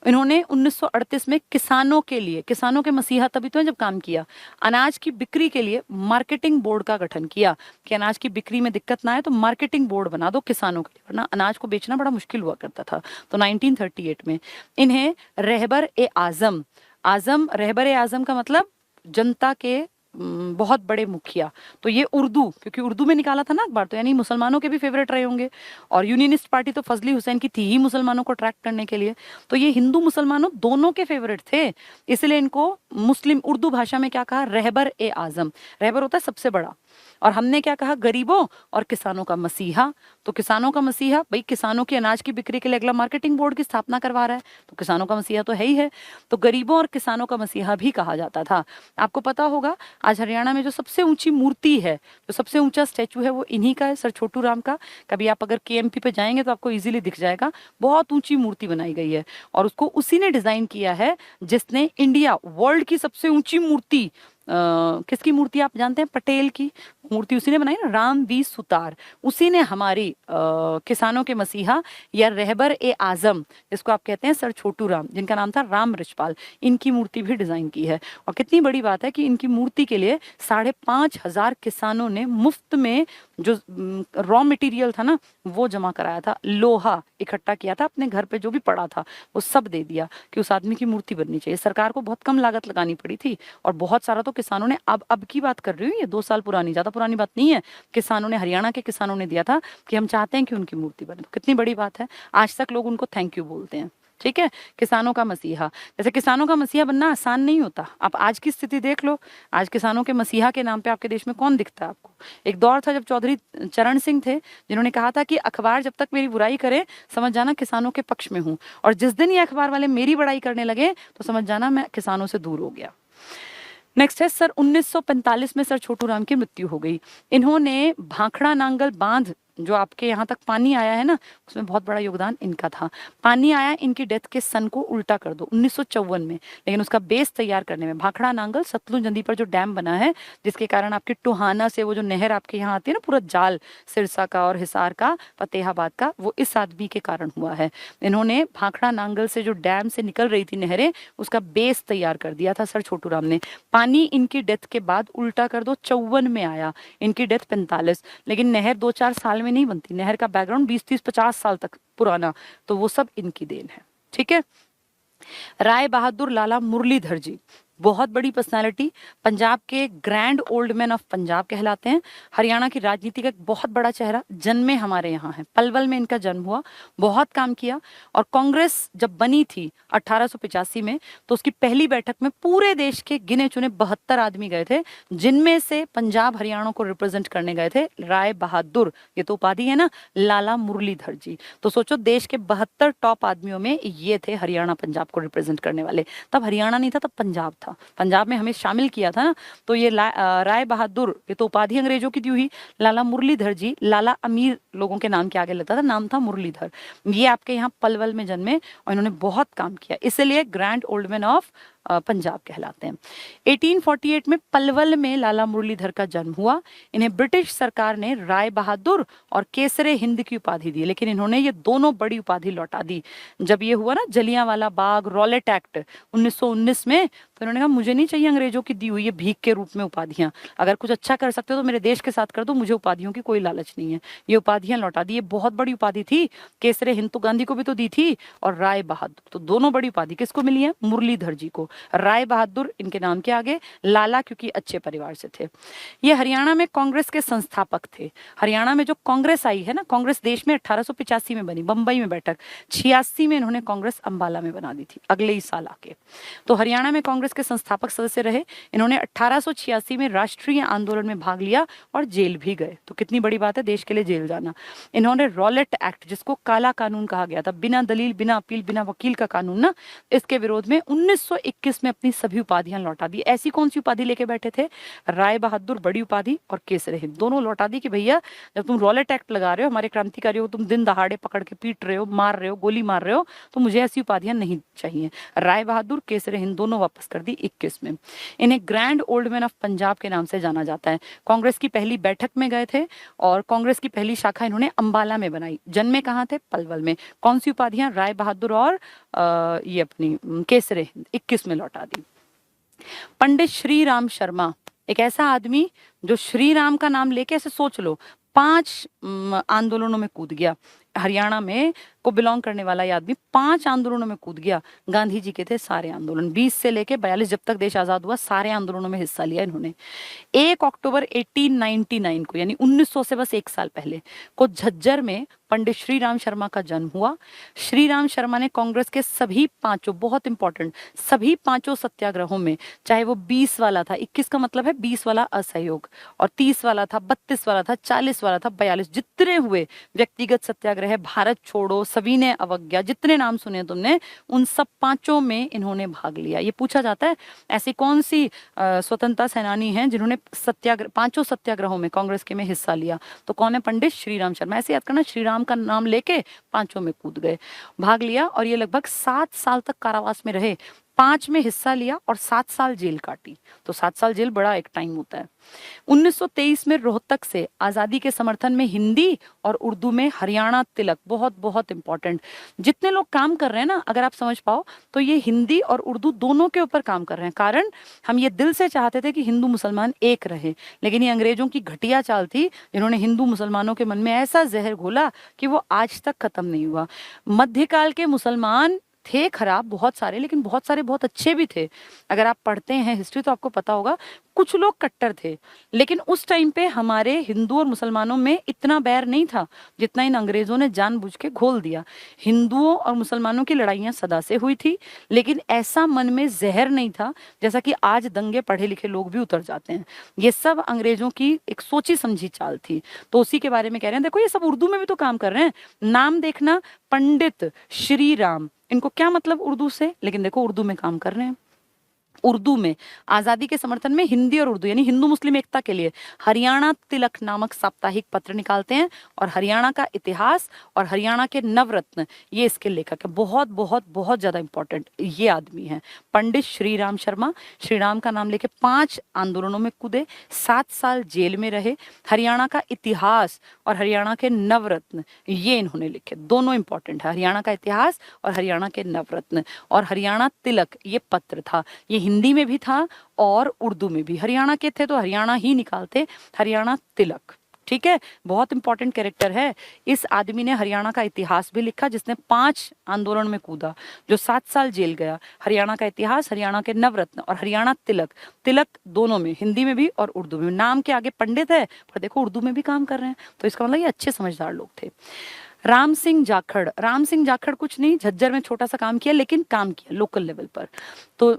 इन्होंने 1938 में किसानों के लिए, किसानों के मसीहा तभी तो है जब काम किया, अनाज की बिक्री के लिए मार्केटिंग बोर्ड का गठन किया कि अनाज की बिक्री में दिक्कत ना आए तो मार्केटिंग बोर्ड बना दो किसानों के लिए, वरना अनाज को बेचना बड़ा मुश्किल हुआ करता था। तो 1938 में इन्हें रहबर ए आजम, आजम, रहबर ए आजम का मतलब जनता के बहुत बड़े मुखिया, तो ये उर्दू, क्योंकि उर्दू में निकाला था ना अखबार, तो यानी मुसलमानों के भी फेवरेट रहे होंगे। और यूनियनिस्ट पार्टी तो फजली हुसैन की थी ही मुसलमानों को अट्रैक्ट करने के लिए, तो ये हिंदू मुसलमानों दोनों के फेवरेट थे, इसलिए इनको मुस्लिम उर्दू भाषा में क्या कहा? रहबर ए आजम। रहबर होता है सबसे बड़ा, और हमने क्या कहा? गरीबों और किसानों का मसीहा। तो किसानों का मसीहा, भाई किसानों की अनाज की बिक्री के लिए अगला मार्केटिंग बोर्ड की स्थापना करवा रहा है, तो किसानों का मसीहा तो है ही है, तो गरीबों और किसानों का मसीहा भी कहा जाता था। आपको पता होगा आज हरियाणा में जो सबसे ऊंची मूर्ति है, जो सबसे ऊंचा स्टैचू है, वो इन्हीं का है, सर छोटू राम का। कभी आप अगर केएमपी पे जाएंगे तो आपको इजीली दिख जाएगा, बहुत ऊंची मूर्ति बनाई गई है, और उसको उसी ने डिजाइन किया है जिसने इंडिया वर्ल्ड की सबसे ऊंची मूर्ति, किसकी मूर्ति आप जानते हैं? पटेल की मूर्ति उसी ने बनाई ना, राम वी सुतार, उसी ने हमारी किसानों के मसीहा या रहबर ए आजम, जिसको आप कहते हैं सर छोटू राम, जिनका नाम था राम रिचपाल, इनकी मूर्ति भी डिजाइन की है। और कितनी बड़ी बात है कि इनकी मूर्ति के लिए 5,500 किसानों ने मुफ्त में जो रॉ मटेरियल था ना वो जमा कराया था, लोहा इकट्ठा किया था, अपने घर पे जो भी पड़ा था वो सब दे दिया कि उस आदमी की मूर्ति बननी चाहिए। सरकार को बहुत कम लागत लगानी पड़ी थी, और बहुत सारा तो किसानों ने, अब की बात कर रही हूँ, ये 2 साल पुरानी, ज्यादा पुरानी बात नहीं है, किसानों ने, हरियाणा के किसानों ने दिया था कि हम चाहते हैं कि उनकी मूर्ति बने। तो कितनी बड़ी बात है, आज तक लोग उनको थैंक यू बोलते हैं। ठीक है, किसानों का मसीहा। जैसे किसानों का मसीहा बनना आसान नहीं होता, आप आज की स्थिति देख लो, आज किसानों के मसीहा के नाम पे आपके देश में कौन दिखता है आपको? एक दौर था जब चौधरी चरण सिंह थे, जिन्होंने कहा था कि अखबार जब तक मेरी बुराई करे समझ जाना किसानों के पक्ष में हूं, और जिस दिन ये अखबार वाले मेरी बड़ाई करने लगे तो समझ जाना मैं किसानों से दूर हो गया। नेक्स्ट है सर 1945 में सर छोटू राम की मृत्यु हो गई। इन्होंने भाखड़ा नांगल बांध, जो आपके यहाँ तक पानी आया है ना, उसमें बहुत बड़ा योगदान इनका था। पानी आया इनकी डेथ के सन को उल्टा कर दो 1954 में, लेकिन उसका बेस तैयार करने में भाखड़ा नांगल, सतलुज नदी पर जो डैम बना है, जिसके कारण आपके टोहाना से वो जो नहर आपके यहाँ आती है ना, पूरा जाल सिरसा का और हिसार का, फतेहाबाद का, वो इस आदमी के कारण हुआ है। इन्होंने भाखड़ा नांगल से जो डैम से निकल रही थी नहरें, उसका बेस तैयार कर दिया था सर छोटू राम ने। पानी इनकी डेथ के बाद उल्टा कर दो 54 में आया, इनकी डेथ 45, लेकिन नहर 2-4 साल में नहीं बनती, नहर का बैकग्राउंड 20-30-50 साल तक पुराना, तो वो सब इनकी देन है। ठीक है। राय बहादुर लाला मुरलीधर जी, बहुत बड़ी पर्सनालिटी, पंजाब के grand old man of Punjab कहलाते हैं, हरियाणा की राजनीति का एक बहुत बड़ा चेहरा, जन्मे हमारे यहाँ है, पलवल में इनका जन्म हुआ, बहुत काम किया। और कांग्रेस जब बनी थी 1885 में, तो उसकी पहली बैठक में पूरे देश के गिने चुने 72 आदमी गए थे, जिनमें से पंजाब हरियाणा को रिप्रेजेंट करने गए थे राय बहादुर, ये तो उपाधि है ना, लाला मुरलीधर जी। तो सोचो देश के 72 टॉप आदमियों में ये थे हरियाणा पंजाब को रिप्रेजेंट करने वाले। तब हरियाणा नहीं था, तब पंजाब था, पंजाब में हमें शामिल किया था ना। तो ये राय बहादुर, ये तो उपाधि अंग्रेजों की दी हुई, लाला मुरलीधर जी, लाला अमीर लोगों के नाम के आगे लगता था, नाम था मुरलीधर। ये आपके यहाँ पलवल में जन्मे और इन्होंने बहुत काम किया, इसलिए grand old man of Punjab कहलाते हैं। 1848 में पलवल में लाला मुरलीधर का जन्म हुआ। इन्हें ब्रिटिश सरकार ने राय बहादुर और केसरे हिंद की उपाधि दी, लेकिन इन्होंने ये दोनों बड़ी उपाधि लौटा दी। जब ये हुआ ना जलियांवाला बाग रॉलेट एक्ट 1919 में, तो इन्होंने कहा मुझे नहीं चाहिए अंग्रेजों की दी हुई ये भीख के रूप में उपाधियां, अगर कुछ अच्छा कर सकते हो तो मेरे देश के साथ कर दो, मुझे उपाधियों की कोई लालच नहीं है। ये उपाधियां लौटा दी। ये बहुत बड़ी उपाधि थी। केसरे हिंद तो गांधी को भी तो दी थी, और राय बहादुर, तो दोनों बड़ी उपाधि किसको मिली है? मुरलीधर जी को। राय बहादुर इनके नाम के आगे, लाला क्योंकि अच्छे परिवार से थे। ये हरियाणा में कांग्रेस के संस्थापक थे। हरियाणा में जो कांग्रेस आई है ना, कांग्रेस देश में 1885 में बनी, बंबई में बैठक। 86 में इन्होंने कांग्रेस अंबाला में बना दी थी, अगले ही साल आके। तो हरियाणा में कांग्रेस के संस्थापक सदस्य रहे। इन्होंने 1886 में राष्ट्रीय आंदोलन में भाग लिया और जेल भी गए। तो कितनी बड़ी बात है देश के लिए जेल जाना। इन्होंने रॉलेट एक्ट, जिसको काला कानून कहा गया था, बिना दलील बिना अपील बिना वकील का कानून ना, इसके विरोध में 1921 में अपनी सभी उपाधियां लौटा दी। ऐसी कौन सी उपाधि लेके बैठे थे? राय बहादुर बड़ी उपाधि और केसरे हिंद दोनों लौटा दी कि भैया जब तुम रॉलेट एक्ट लगा रहे हो, हमारे क्रांतिकारियों को तुम दिन दहाड़े पकड़ के पीट रहे हो, मार रहे हो, गोली मार रहे हो, तो मुझे ऐसी उपाधियां नहीं चाहिए। राय बहादुर केसरे हिंद दोनों वापस कर दी 21 में। इन्हें grand old man of Punjab के नाम से जाना जाता है। कांग्रेस की पहली बैठक में गए थे और कांग्रेस की पहली शाखा इन्होंने अंबाला में बनाई। जन्मे कहाँ थे? पलवल में। कौन सी उपाधियां? राय बहादुर और ये अपनी केसरे हिंद 21 में लौटा दी। पंडित श्री राम शर्मा, एक ऐसा आदमी जो श्री राम का नाम लेके, ऐसे सोच लो, 5 आंदोलनों में कूद गया। हरियाणा में को बिलोंग करने वाला ये आदमी 5 आंदोलनों में कूद गया। गांधी जी के थे सारे आंदोलन, 20 से लेके 42 जब तक देश आजाद हुआ, सारे आंदोलनों में हिस्सा लिया इन्होंने। 1 अक्टूबर 1899 को, यानी 1900 से बस 1 साल पहले को, झज्जर में पंडित श्री राम शर्मा का जन्म हुआ। श्री राम शर्मा ने कांग्रेस के सभी 5, बहुत इंपॉर्टेंट, सभी 5 सत्याग्रहों में, चाहे वो 20 वाला था, 21 का मतलब है 20 वाला असहयोग, और 30 वाला था, 32 वाला था, 40 वाला था, 42, जितने हुए व्यक्तिगत सत्याग्रह है, भारत छोड़ो, सविनय अवज्ञा, जितने नाम सुने तुमने, उन सब 5 में इन्होंने भाग लिया। ये पूछा जाता है ऐसी कौन सी स्वतंत्रता सेनानी हैं जिन्होंने सत्याग्रह 5 सत्याग्रहों में कांग्रेस के में हिस्सा लिया? तो कौन है? पंडित श्री राम शर्मा। ऐसे याद करना, श्री राम का नाम लेके 5 में कूद गए, भाग लिया, और ये लगभग 7 साल तक कारावास में रहे। 5 में हिस्सा लिया और 7 साल जेल काटी। तो 7 साल जेल बड़ा एक टाइम होता है। 1923 में रोहतक से आजादी के समर्थन में हिंदी और उर्दू में हरियाणा तिलक, बहुत बहुत इंपॉर्टेंट। जितने लोग काम कर रहे हैं ना, अगर आप समझ पाओ तो ये हिंदी और उर्दू दोनों के ऊपर काम कर रहे हैं। कारण हम ये दिल से चाहते थे कि हिंदू मुसलमान एक रहे, लेकिन ये अंग्रेजों की घटिया चाल थी जिन्होंने हिंदू मुसलमानों के मन में ऐसा जहर घोला कि वो आज तक खत्म नहीं हुआ। मध्यकाल के मुसलमान थे खराब बहुत सारे, लेकिन बहुत सारे बहुत अच्छे भी थे। अगर आप पढ़ते हैं हिस्ट्री तो आपको पता होगा, कुछ लोग कट्टर थे, लेकिन उस टाइम पे हमारे हिंदू और मुसलमानों में इतना बैर नहीं था जितना इन अंग्रेजों ने जानबूझ के घोल दिया। हिंदुओं और मुसलमानों की लड़ाइयां सदा से हुई थी, लेकिन ऐसा मन में जहर नहीं था जैसा कि आज दंगे पढ़े लिखे लोग भी उतर जाते हैं। ये सब अंग्रेजों की एक सोची समझी चाल थी, तो उसी के बारे में कह रहे हैं। देखो ये सब उर्दू में भी तो काम कर रहे हैं। नाम देखना, पंडित श्री राम, इनको क्या मतलब उर्दू से, लेकिन देखो उर्दू में काम कर रहे हैं। उर्दू में आजादी के समर्थन में हिंदी और उर्दू, यानी हिंदू मुस्लिम एकता के लिए हरियाणा तिलक नामक साप्ताहिक पत्र निकालते हैं, और हरियाणा का इतिहास और हरियाणा के नवरत्न, ये इसके लेखक है। बहुत बहुत बहुत ज्यादा इंपॉर्टेंट ये आदमी है, पंडित श्री राम शर्मा। श्री राम का नाम लेके 5 आंदोलनों में कूदे, 7 साल जेल में रहे। हरियाणा का इतिहास और हरियाणा के नवरत्न ये इन्होंने लिखे, दोनों इंपॉर्टेंट है, हरियाणा का इतिहास और हरियाणा के नवरत्न। और हरियाणा तिलक ये पत्र था, ये हिंदी में भी था और उर्दू में भी। हरियाणा के थे तो हरियाणा ही निकालते, हरियाणा तिलक, ठीक है। बहुत इंपॉर्टेंट कैरेक्टर है। इस आदमी ने हरियाणा का इतिहास भी लिखा, जिसने 5 आंदोलन में कूदा, जो 7 साल जेल गया। हरियाणा का इतिहास, हरियाणा के नवरत्न और हरियाणा तिलक, तिलक दोनों में, हिंदी में भी और उर्दू में। नाम के आगे पंडित है पर देखो उर्दू में भी काम कर रहे हैं, तो इसका मतलब ये अच्छे समझदार लोग थे। राम सिंह जाखड़, राम सिंह जाखड़ कुछ नहीं, झज्जर में छोटा सा काम किया, लेकिन काम किया लोकल लेवल पर। तो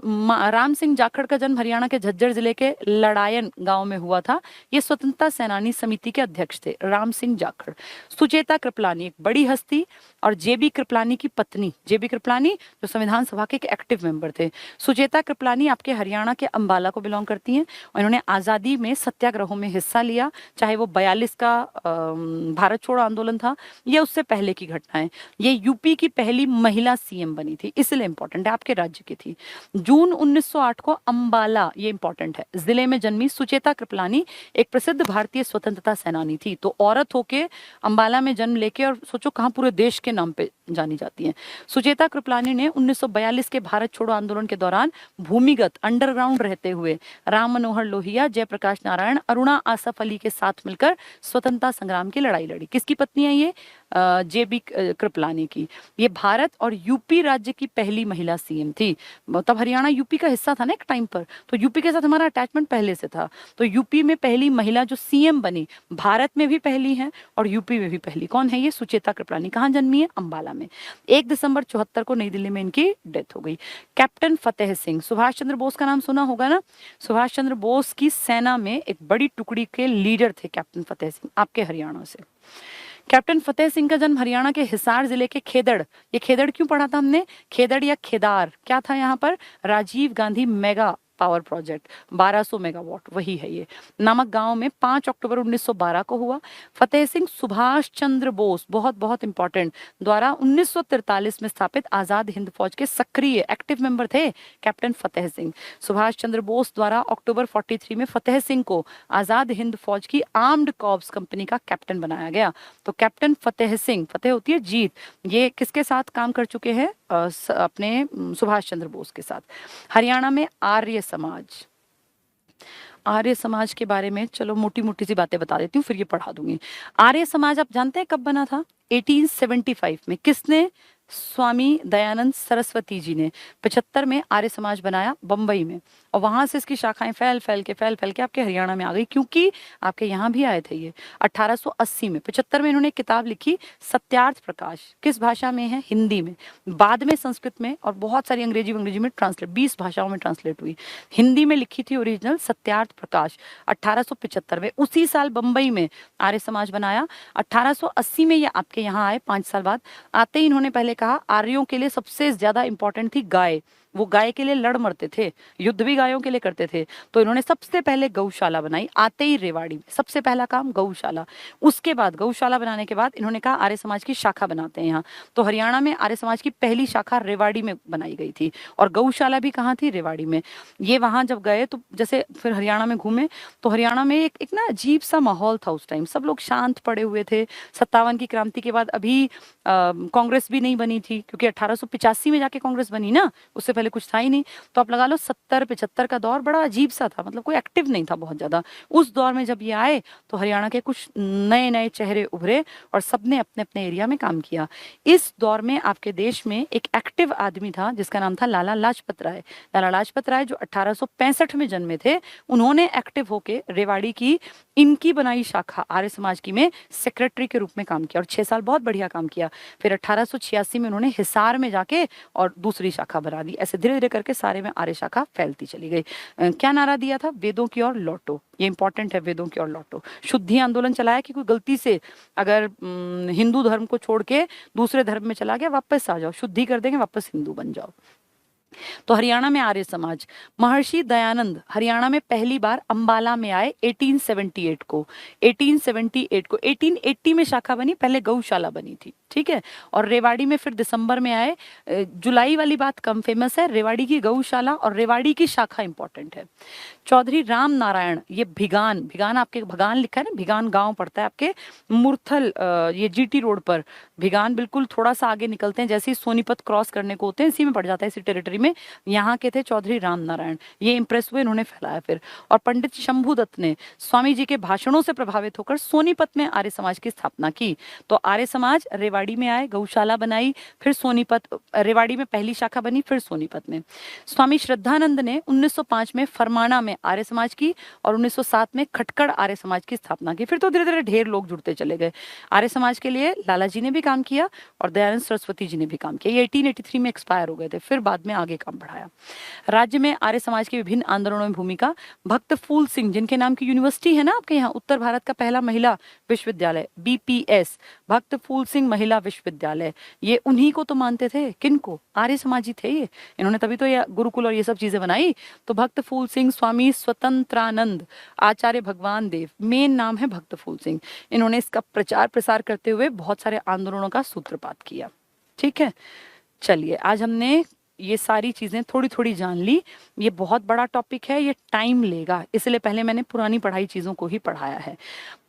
राम सिंह जाखड़ का जन्म हरियाणा के झज्जर जिले के लड़ायन गांव में हुआ था। ये स्वतंत्रता सेनानी समिति के अध्यक्ष थे, राम सिंह जाखड़। सुचेता कृपलानी एक बड़ी हस्ती, और जेबी कृपलानी की पत्नी, जेबी कृपलानी जो संविधान सभा के एक एक्टिव मेंबर थे। सुचेता कृपलानी आपके हरियाणा के अंबाला को बिलोंग करती हैं और इन्होंने आज़ादी में सत्याग्रहों में हिस्सा लिया, चाहे वो 42 का भारत छोड़ो आंदोलन था या उससे पहले की घटनाएं। ये यूपी की पहली महिला सीएम बनी थी, इसलिए इंपॉर्टेंट है, आपके राज्य की थी। जून 1908 को अंबाला, ये इंपॉर्टेंट है, जिले में जन्मी सुचेता कृपलानी एक प्रसिद्ध भारतीय स्वतंत्रता सेनानी थी। तो औरत होके अंबाला में जन्म लेके, और सोचो कहाँ पूरे देश के नाम पे जानी जाती हैं। सुचेता कृपलानी ने 1942 के भारत छोड़ो आंदोलन के दौरान भूमिगत अंडरग्राउंड रहते हुए राम मनोहर लोहिया, जयप्रकाश नारायण, अरुणा आसफ अली के साथ मिलकर स्वतंत्रता संग्राम की लड़ाई लड़ी। किसकी पत्नी है ये? जेबी कृपलानी की। ये भारत और यूपी राज्य की पहली महिला सीएम थी। तब हरियाणा यूपी का हिस्सा था ना एक टाइम पर, तो यूपी के साथ हमारा अटैचमेंट पहले से था। तो यूपी में पहली महिला जो सीएम बनी, भारत में भी पहली है और यूपी में भी पहली। कौन है ये? सुचेता कृपलानी। कहाँ जन्मी है? अंबाला में। 1 दिसंबर 74 को नई दिल्ली में इनकी डेथ हो गई। कैप्टन फतेह सिंह, सुभाष चंद्र बोस का नाम सुना होगा ना? सुभाष चंद्र बोस की सेना में एक बड़ी टुकड़ी के लीडर थे कैप्टन फतेह सिंह, आपके हरियाणा से। कैप्टन फतेह सिंह का जन्म हरियाणा के हिसार जिले के खेदड़, ये खेदड़ क्यों पढ़ा था हमने? खेदड़ या खेदार, क्या था यहाँ पर? Rajiv Gandhi mega power project, 1200 megawatt, वही है ये, नामक गांव में 5 अक्टूबर 1912 को हुआ। फतेह सिंह सुभाष चंद्र बोस, बहुत बहुत इंपॉर्टेंट, द्वारा 1943 में स्थापित आजाद हिंद फौज के सक्रिय एक्टिव मेंबर थे कैप्टन फतेह सिंह। सुभाष चंद्र बोस द्वारा अक्टूबर 43 में फतेह सिंह को आजाद हिंद फौज की आर्म्ड कॉर्प्स कंपनी का कैप्टन बनाया गया। तो कैप्टन फतेह सिंह, फतेह होती है जीत, ये किसके साथ काम कर चुके हैं? अपने सुभाष चंद्र बोस के साथ। हरियाणा में आर्य समाज, आर्य समाज के बारे में चलो मोटी मोटी सी बातें बता देती हूँ, फिर ये पढ़ा दूंगी। आर्य समाज आप जानते हैं कब बना था? 1875 में। किसने? स्वामी दयानंद सरस्वती जी ने 75 में आर्य समाज बनाया बंबई में, और वहां से इसकी शाखाएं फैल फैल के आपके हरियाणा में आ गई, क्योंकि आपके यहाँ भी आए थे ये 1880 में। 75 में इन्होंने किताब लिखी सत्यार्थ प्रकाश, किस भाषा में है? हिंदी में, बाद में संस्कृत में, और बहुत सारी अंग्रेजी में ट्रांसलेट, 20 भाषाओं में ट्रांसलेट हुई। हिंदी में लिखी थी ओरिजिनल सत्यार्थ प्रकाश 1875 में। उसी साल बंबई में आर्य समाज बनाया। 1880 में ये आपके यहाँ आए, 5 साल बाद। आते ही इन्होंने पहले कहा आर्यों के लिए सबसे ज्यादा इंपॉर्टेंट थी गाय, वो गाय के लिए लड़ मरते थे, युद्ध भी गायों के लिए करते थे। तो इन्होंने सबसे पहले गौशाला बनाई, आते ही रेवाड़ी में, सबसे पहला काम गौशाला। उसके बाद गौशाला बनाने के बाद इन्होंने कहा आर्य समाज की शाखा बनाते हैं यहाँ। तो हरियाणा में आर्य समाज की पहली शाखा रेवाड़ी में बनाई गई थी, और गौशाला भी कहाँ थी? रेवाड़ी में। ये वहां जब गए तो जैसे फिर हरियाणा में घूमे, तो हरियाणा में एक ना अजीब सा माहौल था उस टाइम, सब लोग शांत पड़े हुए थे। 57 की क्रांति के बाद अभी कांग्रेस भी नहीं बनी थी, क्योंकि 1885 में जाके कांग्रेस बनी ना, उससे पहले कुछ था ही नहीं। तो आप लगा लो 70-75 का दौर बड़ा अजीब सा था, मतलब कोई एक्टिव नहीं था बहुत ज्यादा। उस दौर में जब ये आए तो हरियाणा के कुछ नए नए चेहरे उभरे और सबने अपने अपने एरिया में काम किया। इस दौर में आपके देश में एक एक्टिव आदमी था जिसका नाम था लाला लाजपत राय। लाला लाजपत राय जो 1865 में जन्मे थे, उन्होंने एक्टिव होके रेवाड़ी की इनकी बनाई शाखा आर्य समाज की में सेक्रेटरी के रूप में काम किया, और 6 साल बहुत बढ़िया काम किया। फिर 1886 में उन्होंने हिसार में जाके और दूसरी शाखा बना दी। ऐसे धीरे धीरे करके सारे में आर्य शाखा फैलती चली गई। क्या नारा दिया था? वेदों की ओर लौटो, ये इंपॉर्टेंट है, वेदों की ओर लौटो। शुद्धि आंदोलन चलाया कि कोई गलती से अगर हिंदू धर्म को छोड़ के दूसरे धर्म में चला गया, वापस आ जाओ, शुद्धि कर देंगे, वापस हिंदू बन जाओ। तो हरियाणा में आर्य समाज। महर्षि दयानंद हरियाणा में पहली बार अंबाला में आए 1878 को। 1880 में शाखा बनी, पहले गौशाला बनी थी, ठीक है। और रेवाड़ी में फिर दिसंबर में आए। जुलाई वाली बात कम फेमस है, रेवाड़ी की गौशाला और रेवाड़ी की शाखा इंपॉर्टेंट है। चौधरी राम नारायण, ये भिगान, भिगान आपके भगान लिखा है ना, भिगान गांव पड़ता है आपके मुरथल, ये जीटी रोड पर। भिगान बिल्कुल थोड़ा सा आगे निकलते हैं, जैसे ही सोनीपत क्रॉस करने को होते हैं, इसी में पड़ जाता है, इसी टेरिटरी में। यहाँ के थे चौधरी राम नारायण, ये इंप्रेस हुए, इन्होंने फैलाया फिर। और पंडित शंभू दत्त ने स्वामी जी के भाषणों से प्रभावित होकर सोनीपत में आर्य समाज की स्थापना की। तो आर्य समाज रेवाड़ी में आए, गौशाला बनाई, फिर सोनीपत, रेवाड़ी में पहली शाखा बनी, फिर सोनीपत में। स्वामी श्रद्धानंद ने 1905 में फरमाना में आर्य समाज की और 1907 में खटकड़ आर्य समाज की स्थापना की। फिर तो धीरे धीरे ढेर लोग जुड़ते चले गए। आर्य समाज के लिए लाला जी ने भी काम किया और दयानंद सरस्वती जी ने भी काम किया। ये 1883 में एक्सपायर हो गए थे, फिर बाद में आगे आगे काम बढ़ाया। राज्य में आर्य समाज के विभिन्न आंदोलनों में भूमिका, भक्त फूल सिंह जिनके नाम की यूनिवर्सिटी है ना आपके यहाँ, उत्तर भारत का पहला महिला विश्वविद्यालय BPS, भक्त फूल सिंह महिला विश्वविद्यालय, ये उन्हीं को तो मानते थे, किनको, आर्य समाजी थे ये, इन्होंने तभी तो ये गुरुकुल और ये सब चीजें बनाई। तो भक्त फूल सिंह, स्वामी स्वतंत्रानंद, आचार्य भगवान देव, मेन नाम है भक्त फूल सिंह, इन्होंने इसका प्रचार प्रसार करते हुए बहुत सारे आंदोलनों का सूत्रपात किया। ठीक है, चलिए आज हमने ये सारी चीजें थोड़ी थोड़ी जान ली। ये बहुत बड़ा टॉपिक है, ये टाइम लेगा, इसलिए पहले मैंने पुरानी पढ़ाई चीजों को ही पढ़ाया है।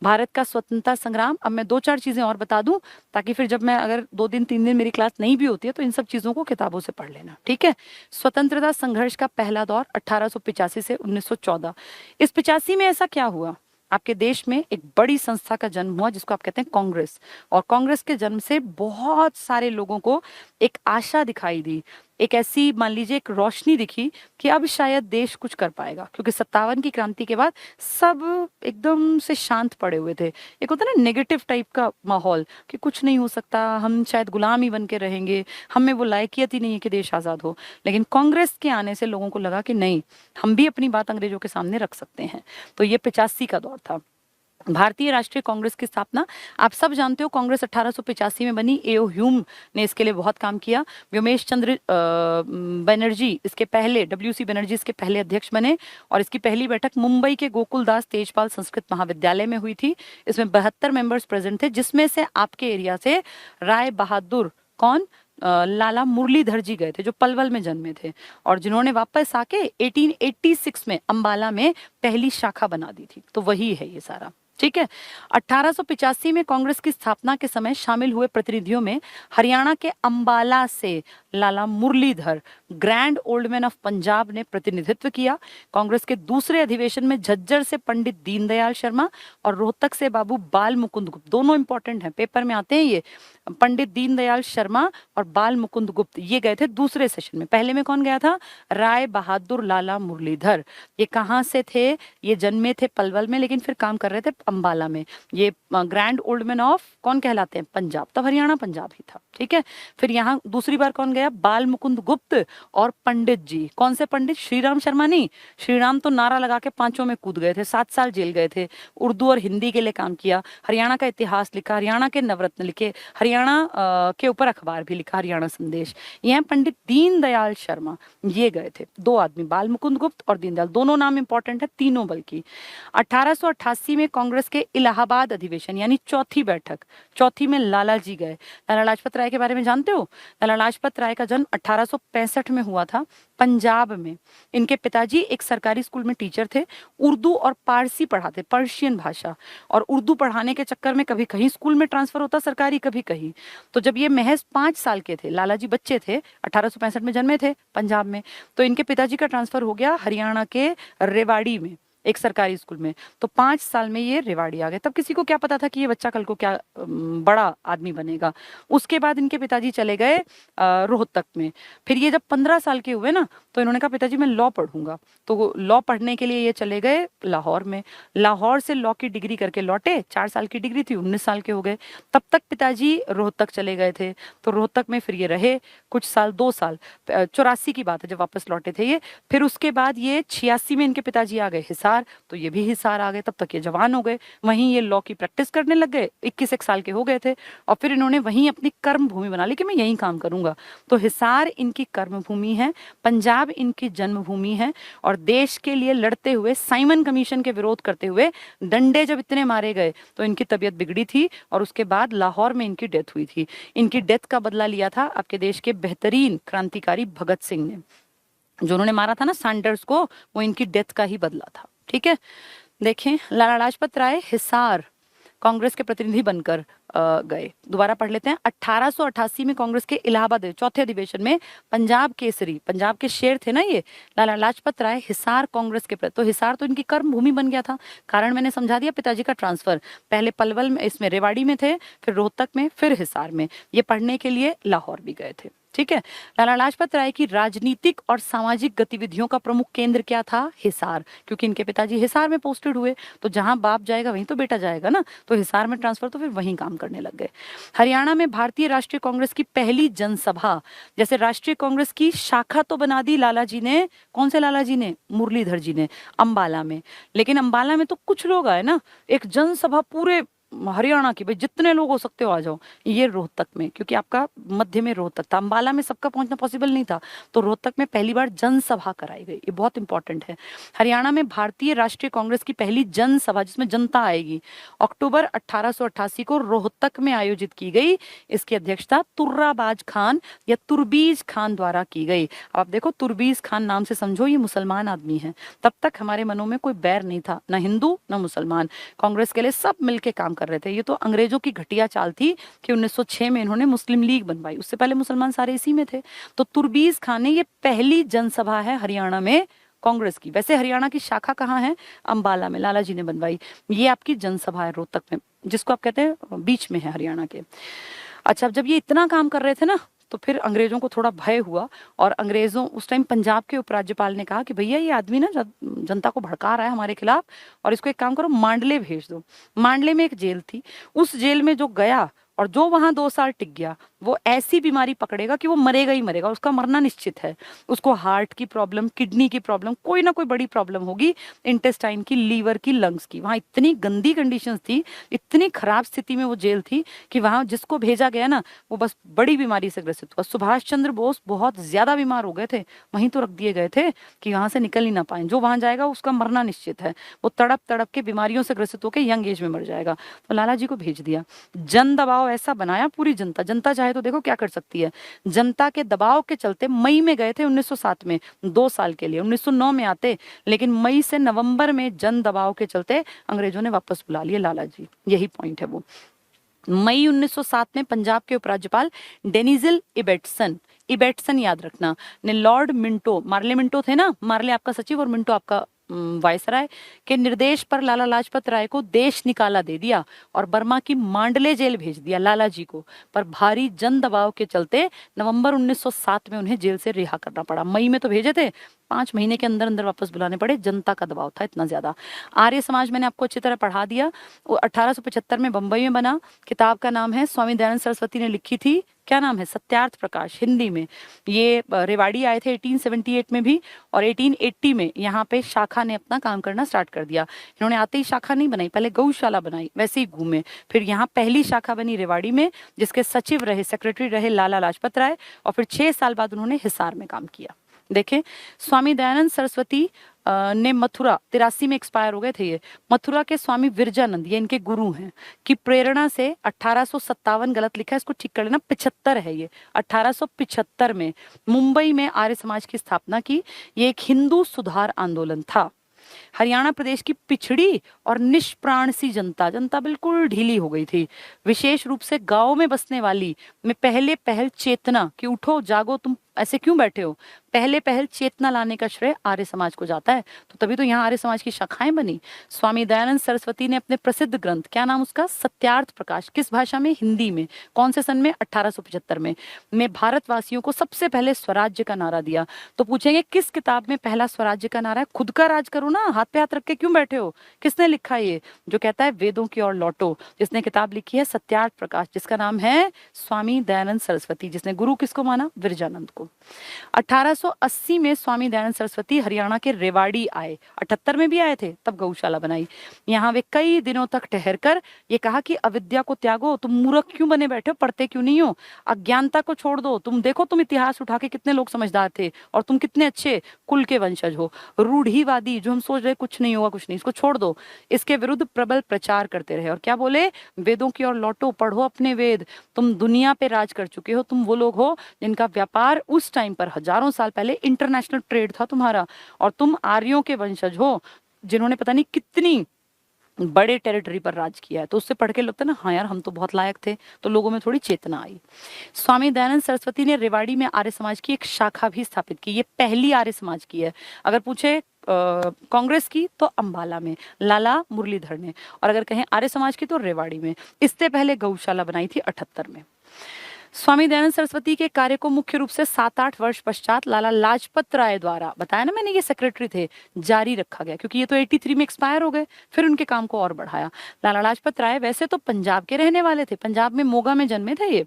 भारत का स्वतंत्रता संग्राम, अब मैं 2-4 चीजें और बता दूं ताकि फिर जब मैं अगर 2 दिन 3 दिन मेरी क्लास नहीं भी होती है तो इन सब चीजों को किताबों से पढ़ लेना। ठीक है, स्वतंत्रता संघर्ष का पहला दौर 1885 से 1914। इस 85 में ऐसा क्या हुआ, आपके देश में एक बड़ी संस्था का जन्म हुआ जिसको आप कहते हैं कांग्रेस, और कांग्रेस के जन्म से बहुत सारे लोगों को एक आशा दिखाई दी, एक ऐसी मान लीजिए एक रोशनी दिखी कि अब शायद देश कुछ कर पाएगा, क्योंकि 57 की क्रांति के बाद सब एकदम से शांत पड़े हुए थे। एक होता है ना नेगेटिव टाइप का माहौल कि कुछ नहीं हो सकता, हम शायद गुलाम ही बन के रहेंगे, हमें वो लायकियत ही नहीं है कि देश आजाद हो। लेकिन कांग्रेस के आने से लोगों को लगा कि नहीं, हम भी अपनी बात अंग्रेजों के सामने रख सकते हैं। तो ये 85 का दौर था। भारतीय राष्ट्रीय कांग्रेस की स्थापना, आप सब जानते हो कांग्रेस 1885 में बनी, एओ ह्यूम ने इसके लिए बहुत काम किया। व्योमेश चंद्र बनर्जी इसके पहले, WC बनर्जी इसके पहले अध्यक्ष बने, और इसकी पहली बैठक मुंबई के गोकुलदास तेजपाल संस्कृत महाविद्यालय में हुई थी। इसमें 72 मेंबर्स प्रेजेंट थे, जिसमें से आपके एरिया से राय बहादुर कौन, लाला मुरलीधर जी गए थे, जो पलवल में जन्मे थे, और जिन्होंने वापस आके 1886 में अंबाला में पहली शाखा बना दी थी। तो वही है ये सारा। ठीक है, 1885 में कांग्रेस की स्थापना के समय शामिल हुए प्रतिनिधियों में हरियाणा के अंबाला से Lala Muralidhar, grand old man of Punjab, ने प्रतिनिधित्व किया। कांग्रेस के दूसरे अधिवेशन में झज्जर से पंडित दीनदयाल शर्मा और रोहतक से बाबू बाल मुकुंद गुप्त, दोनों इंपॉर्टेंट हैं, पेपर में आते हैं ये, पंडित दीनदयाल शर्मा और बाल मुकुंद गुप्त, ये गए थे दूसरे सेशन में। पहले में कौन गया था, राय बहादुर लाला मुरलीधर। ये कहाँ से थे, ये जन्मे थे पलवल में, लेकिन फिर काम कर रहे थे अंबाला में। ये ग्रैंड ओल्ड मैन ऑफ कौन कहलाते हैं, पंजाब, तब हरियाणा पंजाब ही था। ठीक है, फिर यहाँ दूसरी बार कौन गया, बाल मुकुंद गुप्त और पंडित जी। कौन से पंडित, श्रीराम शर्मा नहीं, श्रीराम तो नारा लगा के 5 में कूद गए थे, 7 साल जेल गए थे, उर्दू और हिंदी के लिए काम किया, हरियाणा का इतिहास लिखा, हरियाणा के नवरत्न लिखे, हरियाणा के ऊपर अखबार भी लिखा, हरियाणा संदेश। यह पंडित दीनदयाल शर्मा, ये गए थे, 2 आदमी, बाल मुकुंद गुप्त और दीनदयाल, दोनों नाम इंपॉर्टेंट है, तीनों बल्कि। 1888 में कांग्रेस के इलाहाबाद अधिवेशन यानी चौथी बैठक, चौथी में लाला जी गए। लाला लाजपत राय के बारे में जानते हो, लाला लाजपत राय का जन्म 1865 में हुआ था पंजाब में। इनके पिताजी एक सरकारी स्कूल में टीचर थे, उर्दू और पारसी पढ़ाते, पर्शियन भाषा, और उर्दू पढ़ाने के चक्कर में कभी कहीं स्कूल में ट्रांसफर होता सरकारी, कभी कहीं। तो जब ये महज 5 साल के थे, लाला जी बच्चे थे, 1865 में जन्मे थे पंजाब में, तो इनके पिताजी का ट्रांसफर हो गया हरियाणा के रेवाड़ी में एक सरकारी स्कूल में। तो 5 साल में ये रेवाड़ी आ गए। तब किसी को क्या पता था कि ये बच्चा कल को क्या बड़ा आदमी बनेगा। उसके बाद इनके पिताजी चले गए रोहतक में। फिर ये जब 15 साल के हुए ना, तो इन्होंने कहा पिताजी मैं लॉ पढ़ूंगा। तो लॉ पढ़ने के लिए ये चले गए लाहौर में। लाहौर से लॉ की डिग्री करके लौटे, 4 साल की डिग्री थी, 19 साल के हो गए। तब तक पिताजी रोहतक चले गए थे। तो रोहतक में फिर ये रहे कुछ साल, 2 साल, 84 की बात है जब वापस लौटे थे ये। फिर उसके बाद ये 86 में इनके पिताजी आ गए हिसार, तो ये भी हिसार आ गए। तब तक ये जवान हो गए, वहीं ये लॉ की प्रैक्टिस करने लग गए, 21 साल के हो गए थे। और फिर इन्होंने वहीं अपनी कर्म भूमि बना ली कि मैं यहीं काम करूंगा। तो हिसार इनकी कर्म भूमि है, पंजाब इनकी जन्मभूमि है। और देश के लिए लड़ते हुए, साइमन कमीशन के विरोध करते हुए, डंडे जब इतने मारे गए तो इनकी तबीयत बिगड़ी थी, और उसके बाद लाहौर में इनकी डेथ हुई थी। इनकी डेथ का बदला लिया था आपके देश के बेहतरीन क्रांतिकारी भगत सिंह ने। जो उन्होंने मारा था ना सैंडर्स को, वो इनकी डेथ का ही बदला था। ठीक है, देखें, लाला लाजपत राय हिसार कांग्रेस के प्रतिनिधि बनकर गए। दोबारा पढ़ लेते हैं। 1888 में कांग्रेस के इलाहाबाद चौथे अधिवेशन में पंजाब केसरी, पंजाब के शेर थे ना ये, लाला लाजपत राय हिसार कांग्रेस के तो हिसार तो इनकी कर्म भूमि बन गया था। कारण मैंने समझा दिया, पिताजी का ट्रांसफर, पहले पलवल में, इसमें रेवाड़ी में थे, फिर रोहतक में, फिर हिसार में। ये पढ़ने के लिए लाहौर भी गए थे। ठीक है। लाला लाजपत राय की राजनीतिक और सामाजिक गतिविधियों का प्रमुख केंद्र क्या था? हिसार, क्योंकि इनके पिताजी हिसार में पोस्टेड हुए, तो जहां बाप जाएगा वहीं तो बेटा जाएगा ना, तो हिसार में ट्रांसफर, तो फिर वहीं काम करने लग गए। हरियाणा में भारतीय राष्ट्रीय कांग्रेस की पहली जनसभा, जैसे राष्ट्रीय कांग्रेस की शाखा तो बना दी लाला जी ने, कौन से लाला जी ने? मुरलीधर जी ने, अंबाला में। लेकिन अंबाला में तो कुछ लोग आए ना, एक जनसभा पूरे हरियाणा की, भाई जितने लोग हो सकते हो आ जाओ। ये रोहतक में, क्योंकि आपका मध्य में रोहतक था, अंबाला में सबका पहुंचना पॉसिबल नहीं था, तो रोहतक में पहली बार जनसभा कराई गई, ये बहुत इंपॉर्टेंट है। हरियाणा में भारतीय राष्ट्रीय कांग्रेस की पहली जनसभा, जिसमें जनता आएगी, अक्टूबर 1888 को रोहतक में आयोजित की गई। इसकी अध्यक्षता तुर्राबाज खान या तुर्बीज खान द्वारा की गई। अब आप देखो, तुर्बीज खान नाम से समझो ये मुसलमान आदमी है। तब तक हमारे मनों में कोई बैर नहीं था, ना हिंदू ना मुसलमान, कांग्रेस के लिए सब मिलके काम कर रहे थे। ये तो अंग्रेजों की घटिया चाल थी कि 1906 में इन्होंने मुस्लिम लीग बनवाई, उससे पहले मुसलमान सारे इसी में थे। तो तुर्बीज खान ने, ये पहली जनसभा है हरियाणा में कांग्रेस की। वैसे हरियाणा की शाखा कहाँ है? अंबाला में, लाला जी ने बनवाई। ये आपकी जनसभा है रोहतक में, जिसको आप कहते हैं बीच में है हरियाणा के। अच्छा, अब जब ये इतना काम कर रहे थे ना, तो फिर अंग्रेजों को थोड़ा भय हुआ, और अंग्रेजों, उस टाइम पंजाब के उपराज्यपाल ने कहा कि भैया ये आदमी ना जनता को भड़का रहा है हमारे खिलाफ, और इसको एक काम करो, मांडले भेज दो। मांडले में एक जेल थी, उस जेल में जो गया और जो वहां 2 साल टिक गया, वो ऐसी बीमारी पकड़ेगा कि वो मरेगा ही मरेगा, उसका मरना निश्चित है। उसको हार्ट की प्रॉब्लम, किडनी की प्रॉब्लम, कोई ना कोई बड़ी प्रॉब्लम होगी, इंटेस्टाइन की, लीवर की, लंग्स की। वहां इतनी गंदी कंडीशंस थी, इतनी खराब स्थिति में वो जेल थी कि वहां जिसको भेजा गया ना, वो बस बड़ी बीमारी से ग्रसित हुआ। सुभाष चंद्र बोस बहुत ज्यादा बीमार हो गए थे, वहीं तो रख दिए गए थे कि वहां से निकल ही ना पाए। जो वहां जाएगा उसका मरना निश्चित है, वो तड़प तड़प के बीमारियों से ग्रसित होकर यंग एज में मर जाएगा। तो लाला जी को भेज दिया। जन दबाव ऐसा बनाया, पूरी जनता, जनता चाहे तो देखो क्या कर सकती है। जनता के दबाव के चलते मई में गए थे 1907 में, 2 साल के लिए, 1909 में आते, लेकिन मई से नवंबर में जन दबाव के चलते अंग्रेजों ने वापस बुला लिए लाला जी। यही पॉइंट है वो। मई 1907 में पंजाब के उपराज्यपाल डेनिजिल इबेटसन, इबेटसन याद रखना, ने लॉर्ड मिंटो, मार्ले मिंटो थे ना, मार्ले आपका सचिव और मिंटो आपका वायसराय, के निर्देश पर लाला लाजपत राय को देश निकाला दे दिया और बर्मा की मांडले जेल भेज दिया लाला जी को। पर भारी जन दबाव के चलते नवंबर 1907 में उन्हें जेल से रिहा करना पड़ा। मई में तो भेजे थे, 5 महीने के अंदर अंदर वापस बुलाने पड़े, जनता का दबाव था इतना ज्यादा। आर्य समाज मैंने आपको अच्छी तरह पढ़ा दिया, वो 1875 में बंबई में बना। किताब का नाम है, स्वामी दयानंद सरस्वती ने लिखी थी, क्या नाम है? सत्यार्थ प्रकाश, हिंदी में। ये रेवाड़ी आए थे 1878 में भी, और 1880 में यहाँ पे शाखा ने अपना काम करना स्टार्ट कर दिया। इन्होंने आते ही शाखा नहीं बनाई, पहले गौशाला बनाई, वैसे ही घूमे। फिर यहाँ पहली शाखा बनी रेवाड़ी में, जिसके सचिव रहे, सेक्रेटरी रहे लाला लाजपत राय, और फिर 6 साल बाद उन्होंने हिसार में काम किया। देखें, स्वामी दयानंद सरस्वती ने मथुरा 83 में एक्सपायर हो गए थे ये। मथुरा के स्वामी विरजानंद, ये इनके गुरु हैं, की प्रेरणा से 1857, गलत लिखा है इसको ठीक कर लेना, 75 है ये, 1875 में मुंबई में आर्य समाज की स्थापना की। ये एक हिंदू सुधार आंदोलन था। हरियाणा प्रदेश की पिछड़ी और निष्प्राण सी जनता, जनता बिल्कुल ढीली हो गई थी, विशेष रूप से गांव में बसने वाली, में पहले पहल चेतना कि उठो जागो, तुम ऐसे क्यों बैठे हो, पहले पहल चेतना लाने का श्रेय आर्य समाज को जाता है। तो तभी तो यहाँ आर्य समाज की शाखाएं बनी। स्वामी दयानंद सरस्वती ने अपने प्रसिद्ध ग्रंथ, क्या नाम उसका? सत्यार्थ प्रकाश, किस भाषा में? हिंदी में। कौन से सन में? 1875 में भारतवासियों को सबसे पहले स्वराज्य का नारा दिया। तो पूछेंगे किस किताब में पहला स्वराज्य का नारा है? खुद का राज करो ना, हाथ पे हाथ रख के क्यों बैठे हो? किसने लिखा ये? जो कहता है वेदों की ओर लौटो, जिसने किताब लिखी है सत्यार्थ प्रकाश, जिसका नाम है स्वामी दयानंद सरस्वती, जिसने गुरु किसको माना? विरजानंद को। 1880 में स्वामी दयानंद सरस्वती हरियाणा के रेवाड़ी आए, 78 में भी आए थे, तब गौशाला बनाई। यहाँ वे कई दिनों तक ठहरकर ये कहा कि अविद्या को त्यागो, तुम मूर्ख क्यों बने बैठे हो, पढ़ते क्यों नहीं हो, अज्ञानता को छोड़ दो, तुम देखो तुम इतिहास उठा के कितने लोग समझदार थे और तुम कितने अच्छे कुल के वंशज हो। रूढ़ीवादी जो हम सोच रहे कुछ नहीं होगा, कुछ नहीं, इसको छोड़ दो। इसके विरुद्ध प्रबल प्रचार करते रहे और क्या बोले? वेदों की ओर लौटो, पढ़ो अपने वेद, तुम दुनिया पे राज कर चुके हो, तुम वो लोग हो जिनका व्यापार उस टाइम पर हजारों साल पहले इंटरनेशनल ट्रेड था तुम्हारा, और तुम आर्यों के वंशज हो जिन्होंने पता नहीं कितनी बड़े टेरिटरी पर राज किया है। तो उससे पढ़ के लगता है ना, हाँ यार हम तो बहुत लायक थे, तो लोगों में थोड़ी चेतना आई। स्वामी दयानंद सरस्वती ने रेवाड़ी में आर्य समाज की एक शाखा भी स्थापित की, ये पहली आर्य समाज की है। अगर पूछे कांग्रेस की तो अंबाला में लाला मुरलीधर ने, और अगर कहें आर्य समाज की तो रेवाड़ी में। इससे पहले गौशाला बनाई थी 78 में। स्वामी दयानंद सरस्वती के कार्य को मुख्य रूप से 7-8 वर्ष पश्चात लाला लाजपत राय द्वारा, बताया ना मैंने, ये सेक्रेटरी थे, जारी रखा गया, क्योंकि ये तो 83 में एक्सपायर हो गए, फिर उनके काम को और बढ़ाया। लाला लाजपत राय वैसे तो पंजाब के रहने वाले थे, पंजाब में मोगा में जन्मे थे ये,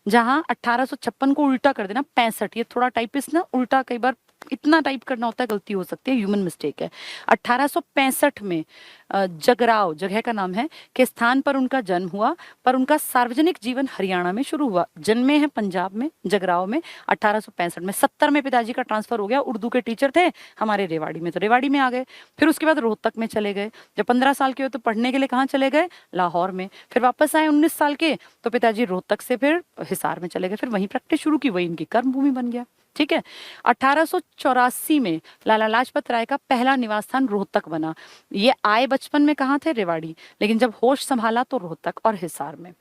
जहां 1856 को उल्टा कर देना 65, ये थोड़ा टाइपिस्ट ना उल्टा कई बार इतना टाइप करना होता है, गलती हो सकती है, ह्यूमन मिस्टेक है। 1865 में जगराव, जगह का नाम है, के स्थान पर उनका जन्म हुआ, पर उनका सार्वजनिक जीवन हरियाणा में शुरू हुआ। जन्मे हैं पंजाब में, जगराव में 1865 में। 70 में पिताजी का ट्रांसफर हो गया, उर्दू के टीचर थे हमारे रेवाड़ी में, तो रेवाड़ी में आ गए। फिर उसके बाद रोहतक में चले गए। जब 15 साल के हुए तो पढ़ने के लिए कहाँ चले गए? लाहौर में। फिर वापस आए 19 साल के, तो पिताजी रोहतक से फिर हिसार में चले गए, फिर वहीं प्रैक्टिस शुरू की, वही इनकी कर्म भूमि बन गया। ठीक है। 1884 में लाला लाजपत राय का पहला निवास स्थान रोहतक बना। ये आए बचपन में कहाँ थे? रेवाड़ी, लेकिन जब होश संभाला तो रोहतक और हिसार में।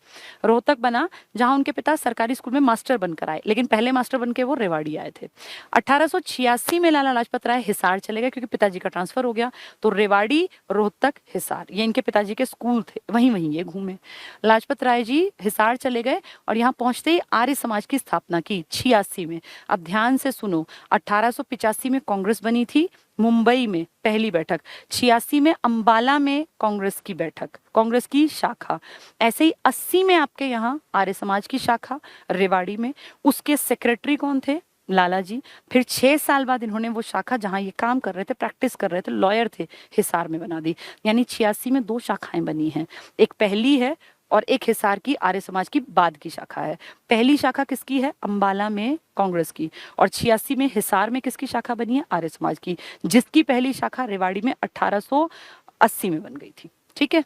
रोहतक बना जहां उनके पिता सरकारी स्कूल में मास्टर बनकर आए, लेकिन पहले मास्टर बनके वो रेवाड़ी आए थे। 1886 में लाला लाजपत राय हिसार चले गए, क्योंकि पिताजी का ट्रांसफर हो गया, तो रेवाड़ी, रोहतक, हिसार, ये इनके पिताजी के स्कूल थे, वहीं वहीं ये घूमे। लाजपत राय जी हिसार चले गए और यहाँ पहुंचते ही आर्य समाज की स्थापना की 86 में। अब ध्यान से सुनो, 1885 में कांग्रेस बनी थी, मुंबई में पहली बैठक, 86 में अंबाला में कांग्रेस की बैठक, कांग्रेस की शाखा। ऐसे ही 80 में आपके यहाँ आर्य समाज की शाखा रेवाड़ी में, उसके सेक्रेटरी कौन थे? लाला जी। फिर 6 साल बाद इन्होंने वो शाखा जहां ये काम कर रहे थे, प्रैक्टिस कर रहे थे, लॉयर थे, हिसार में बना दी। यानी 86 में 2 शाखाएं बनी हैं, एक पहली है और एक हिसार की आर्य समाज की बाद की शाखा है। पहली शाखा किसकी है? अंबाला में कांग्रेस की, और 86 में हिसार में किसकी शाखा बनी है? आर्य समाज की, जिसकी पहली शाखा रेवाड़ी में 1880 में बन गई थी। ठीक है।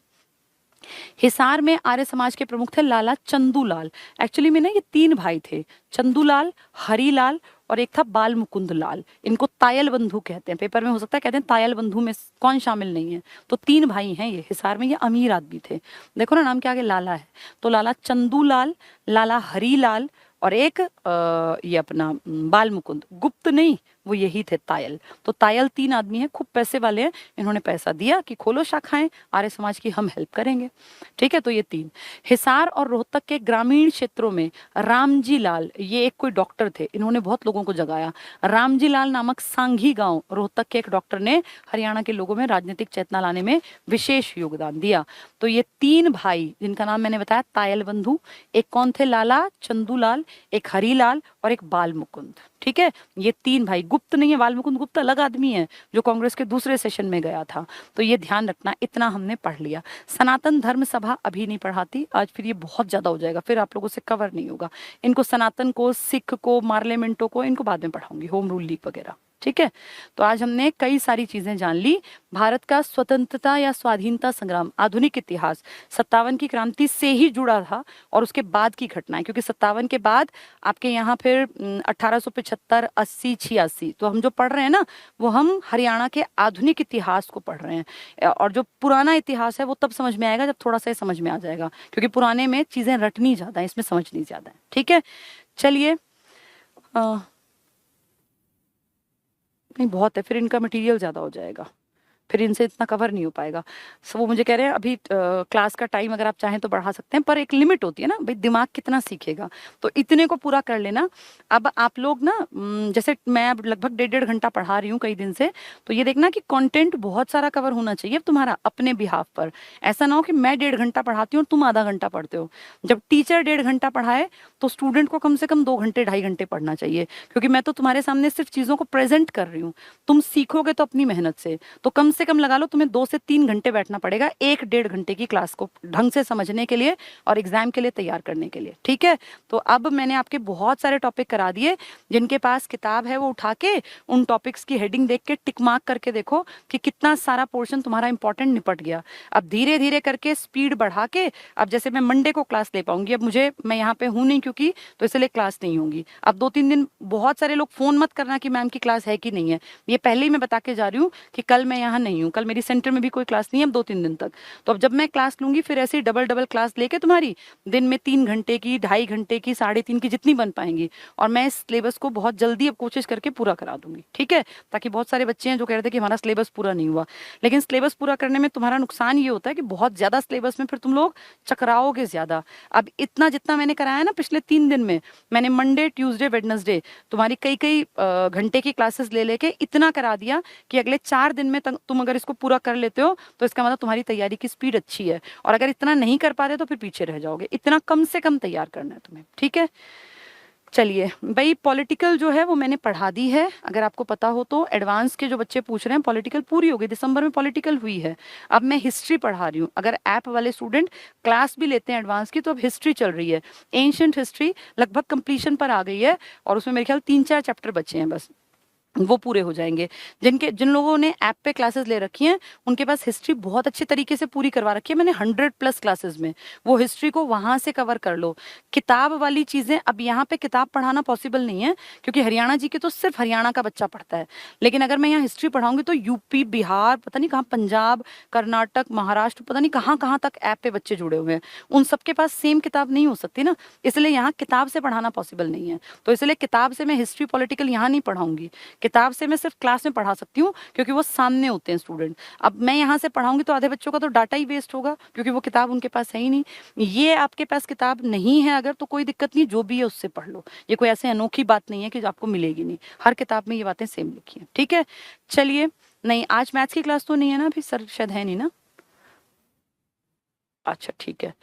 हिसार में आर्य समाज के प्रमुख थे लाला चंदूलाल। एक्चुअली में ना ये 3 भाई थे, चंदूलाल, हरीलाल और एक था बाल मुकुंद लाल। इनको तायल बंधु कहते हैं, पेपर में हो सकता है कहते हैं तायल बंधु में कौन शामिल नहीं है, तो 3 भाई हैं ये। हिसार में ये अमीर आदमी थे, देखो ना नाम के आगे लाला है, तो लाला चंदूलाल, लाला हरीलाल और एक ये अपना बाल मुकुंद, गुप्त नहीं, वो यही थे तायल। तो तायल 3 आदमी हैं, खूब पैसे वाले हैं, इन्होंने पैसा दिया कि खोलो शाखाएं, आर्य समाज की हम हेल्प करेंगे। ठीक है। तो ये 3। हिसार और रोहतक के ग्रामीण क्षेत्रों में रामजी लाल, ये एक कोई डॉक्टर थे, इन्होंने बहुत लोगों को जगाया। रामजी लाल नामक सांघी गांव, रोहतक के एक डॉक्टर ने हरियाणा के लोगों में राजनीतिक चेतना लाने में विशेष योगदान दिया। तो ये 3 भाई जिनका नाम मैंने बताया तायल बंधु, एक कौन थे? लाला चंदूलाल, एक हरीलाल और एक बाल मुकुंद। ठीक है। ये 3 भाई, गुप्त नहीं है, बाल मुकुंद गुप्त अलग आदमी है जो कांग्रेस के दूसरे सेशन में गया था। तो ये ध्यान रखना, इतना हमने पढ़ लिया। सनातन धर्म सभा अभी नहीं पढ़ाती आज, फिर ये बहुत ज्यादा हो जाएगा, फिर आप लोगों से कवर नहीं होगा। इनको सनातन को, सिख को, मार्लियामेंटो को, इनको बाद में पढ़ाऊंगी, होम रूल लीग वगैरह। ठीक है। तो आज हमने कई सारी चीजें जान ली। भारत का स्वतंत्रता या स्वाधीनता संग्राम, आधुनिक इतिहास 57 की क्रांति से ही जुड़ा था और उसके बाद की घटनाएं, क्योंकि 57 के बाद आपके यहाँ फिर 1875, 80, 86, तो हम जो पढ़ रहे हैं ना, वो हम हरियाणा के आधुनिक इतिहास को पढ़ रहे हैं। और जो पुराना इतिहास है वो तब समझ में आएगा जब थोड़ा सा समझ में आ जाएगा, क्योंकि पुराने में चीजें रटनी ज्यादा है, इसमें समझनी ज्यादा है। ठीक है। चलिए, नहीं बहुत है, फिर इनका मटेरियल ज्यादा हो जाएगा, फिर इनसे इतना कवर नहीं हो पाएगा। सो वो मुझे कह रहे हैं अभी क्लास का टाइम अगर आप चाहें तो बढ़ा सकते हैं, पर एक लिमिट होती है ना भाई, दिमाग कितना सीखेगा, तो इतने को पूरा कर लेना। अब आप लोग ना जैसे मैं अब लगभग 1.5 घंटा पढ़ा रही हूँ कई दिन से, तो ये देखना कि कंटेंट बहुत सारा कवर होना चाहिए तुम्हारा अपने बिहाफ पर। ऐसा ना हो कि मैं 1.5 घंटा पढ़ाती हूँ और तुम आधा घंटा पढ़ते हो। जब टीचर 1.5 घंटा पढ़ाए तो स्टूडेंट को कम से कम 2 घंटे 2.5 घंटे पढ़ना चाहिए, क्योंकि मैं तो तुम्हारे सामने सिर्फ चीजों को प्रेजेंट कर रही हूँ। तुम सीखोगे तो अपनी मेहनत से, तो कम से कम लगा लो तुम्हें 2 से 3 घंटे बैठना पड़ेगा 1-1.5 घंटे की क्लास को ढंग से समझने के लिए और एग्जाम के लिए तैयार करने के लिए। ठीक है। तो अब मैंने आपके बहुत सारे टॉपिक करा दिए, जिनके पास किताब है वो उठा के उन टॉपिक्स की हेडिंग देख के टिक मार्क करके देखो कि कितना सारा पोर्शन तुम्हारा इंपॉर्टेंट निपट गया। अब धीरे धीरे करके स्पीड बढ़ा के, अब जैसे मैं मंडे को क्लास ले पाऊंगी, अब मैं यहाँ पे हूँ नहीं क्योंकि, तो इसलिए क्लास नहीं होगी। अब 2-3 दिन बहुत सारे लोग फोन मत करना कि मैम की क्लास है कि नहीं है, ये पहले ही मैं बता के जा रही हूँ कि कल मैं यहाँ नहीं हूँ, कल मेरी सेंटर में भी कोई क्लास नहीं है अब 2-3 दिन तक। तो अब जब मैं क्लास लूंगी फिर ऐसे ही डबल डबल क्लास लेके तुम्हारी दिन में 3 घंटे की, 2.5 घंटे की, 3.5 की, जितनी बन पाएंगी, और मैं इस सिलेबस को बहुत जल्दी अब कोशिश करके पूरा करा दूंगी, ठीक है। ताकि बहुत सारे बच्चे हैं जो कह रहे थे कि हमारा सिलेबस पूरा नहीं हुआ, लेकिन सिलेबस पूरा करने में तुम्हारा नुकसान ये होता है कि बहुत ज्यादा सिलेबस में फिर तुम लोग चकराओगे ज्यादा। अब इतना जितना मैंने कराया ना पिछले 3 दिन में, मैंने मंडे, ट्यूसडे, वेडनेसडे तुम्हारी कई कई घंटे की क्लासेस ले लेके इतना करा दिया कि अगले 4 दिन में तुम अगर इसको पूरा कर लेते हो तो इसका मतलब तुम्हारी तैयारी की स्पीड अच्छी है, और अगर इतना नहीं कर पा रहे तो फिर पीछे रह जाओगे। इतना कम से कम तैयार करना है तुम्हें, ठीक है। चलिए भाई, पॉलिटिकल जो है वो मैंने पढ़ा दी है, अगर आपको पता हो तो। एडवांस के जो बच्चे पूछ रहे हैं, पॉलिटिकल पूरी हो गई, दिसंबर में पॉलिटिकल हुई है। अब मैं हिस्ट्री पढ़ा रही हूँ, अगर ऐप वाले स्टूडेंट क्लास भी लेते हैं एडवांस की तो अब हिस्ट्री चल रही है। एंशिएंट हिस्ट्री लगभग कंप्लीशन पर आ गई है, और उसमें मेरे ख्याल 3-4 चैप्टर बचे हैं बस, वो पूरे हो जाएंगे। जिन लोगों ने ऐप पे क्लासेस ले रखी हैं उनके पास हिस्ट्री बहुत अच्छे तरीके से पूरी करवा रखी है मैंने, 100+ क्लासेस में। वो हिस्ट्री को वहां से कवर कर लो। किताब वाली चीजें अब यहाँ पे किताब पढ़ाना पॉसिबल नहीं है, क्योंकि हरियाणा जी के तो सिर्फ हरियाणा का बच्चा पढ़ता है। लेकिन अगर मैं यहाँ हिस्ट्री पढ़ाऊंगी तो यूपी, बिहार, पता नहीं कहाँ, पंजाब, कर्नाटक, महाराष्ट्र, पता नहीं कहाँ कहाँ तक ऐप पे बच्चे जुड़े हुए हैं। उन सबके पास सेम किताब नहीं हो सकती ना, इसलिए यहाँ किताब से पढ़ाना पॉसिबल नहीं है। तो इसलिए किताब से मैं हिस्ट्री, पॉलिटिकल यहाँ नहीं पढ़ाऊंगी। किताब से मैं सिर्फ क्लास में पढ़ा सकती हूँ, क्योंकि वो सामने होते हैं स्टूडेंट। अब मैं यहाँ से पढ़ाऊंगी तो आधे बच्चों का तो डाटा ही वेस्ट होगा, क्योंकि वो किताब उनके पास है ही नहीं। ये आपके पास किताब नहीं है अगर, तो कोई दिक्कत नहीं, जो भी है उससे पढ़ लो। ये कोई ऐसे अनोखी बात नहीं है कि आपको मिलेगी नहीं, हर किताब में ये बातें सेम लिखी हैं, ठीक है। चलिए, नहीं आज मैथ्स की क्लास तो नहीं है ना अभी, सर शायद है नहीं ना। अच्छा ठीक है,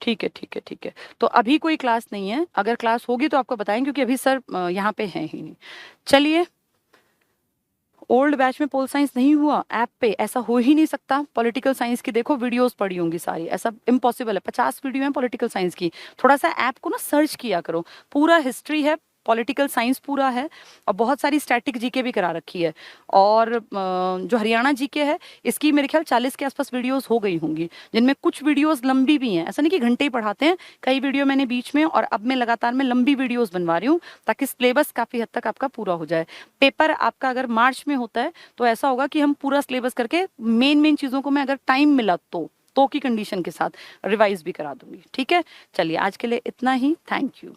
ठीक है, ठीक है, ठीक है। तो अभी कोई क्लास नहीं है, अगर क्लास होगी तो आपको बताएं, क्योंकि अभी सर यहाँ पे हैं ही नहीं। चलिए, ओल्ड बैच में पोल साइंस नहीं हुआ ऐप पे, ऐसा हो ही नहीं सकता। पॉलिटिकल साइंस की देखो वीडियोस पड़ी होंगी सारी, ऐसा इम्पॉसिबल है। 50 वीडियो है पॉलिटिकल साइंस की। थोड़ा सा ऐप को ना सर्च किया करो, पूरा हिस्ट्री है, पॉलिटिकल साइंस पूरा है, और बहुत सारी स्टैटिक जीके भी करा रखी है। और जो हरियाणा जीके है इसकी मेरे ख्याल 40 के आसपास वीडियोस हो गई होंगी, जिनमें कुछ वीडियोस लंबी भी हैं। ऐसा नहीं कि घंटे ही पढ़ाते हैं, कई वीडियो मैंने बीच में, और अब मैं लगातार में लंबी वीडियोस बनवा रही हूँ, ताकि सिलेबस काफी हद तक आपका पूरा हो जाए। पेपर आपका अगर मार्च में होता है तो ऐसा होगा कि हम पूरा सिलेबस करके मेन मेन चीजों को मैं अगर टाइम मिला तो की कंडीशन के साथ रिवाइज भी करा दूंगी, ठीक है। चलिए आज के लिए इतना ही, थैंक यू।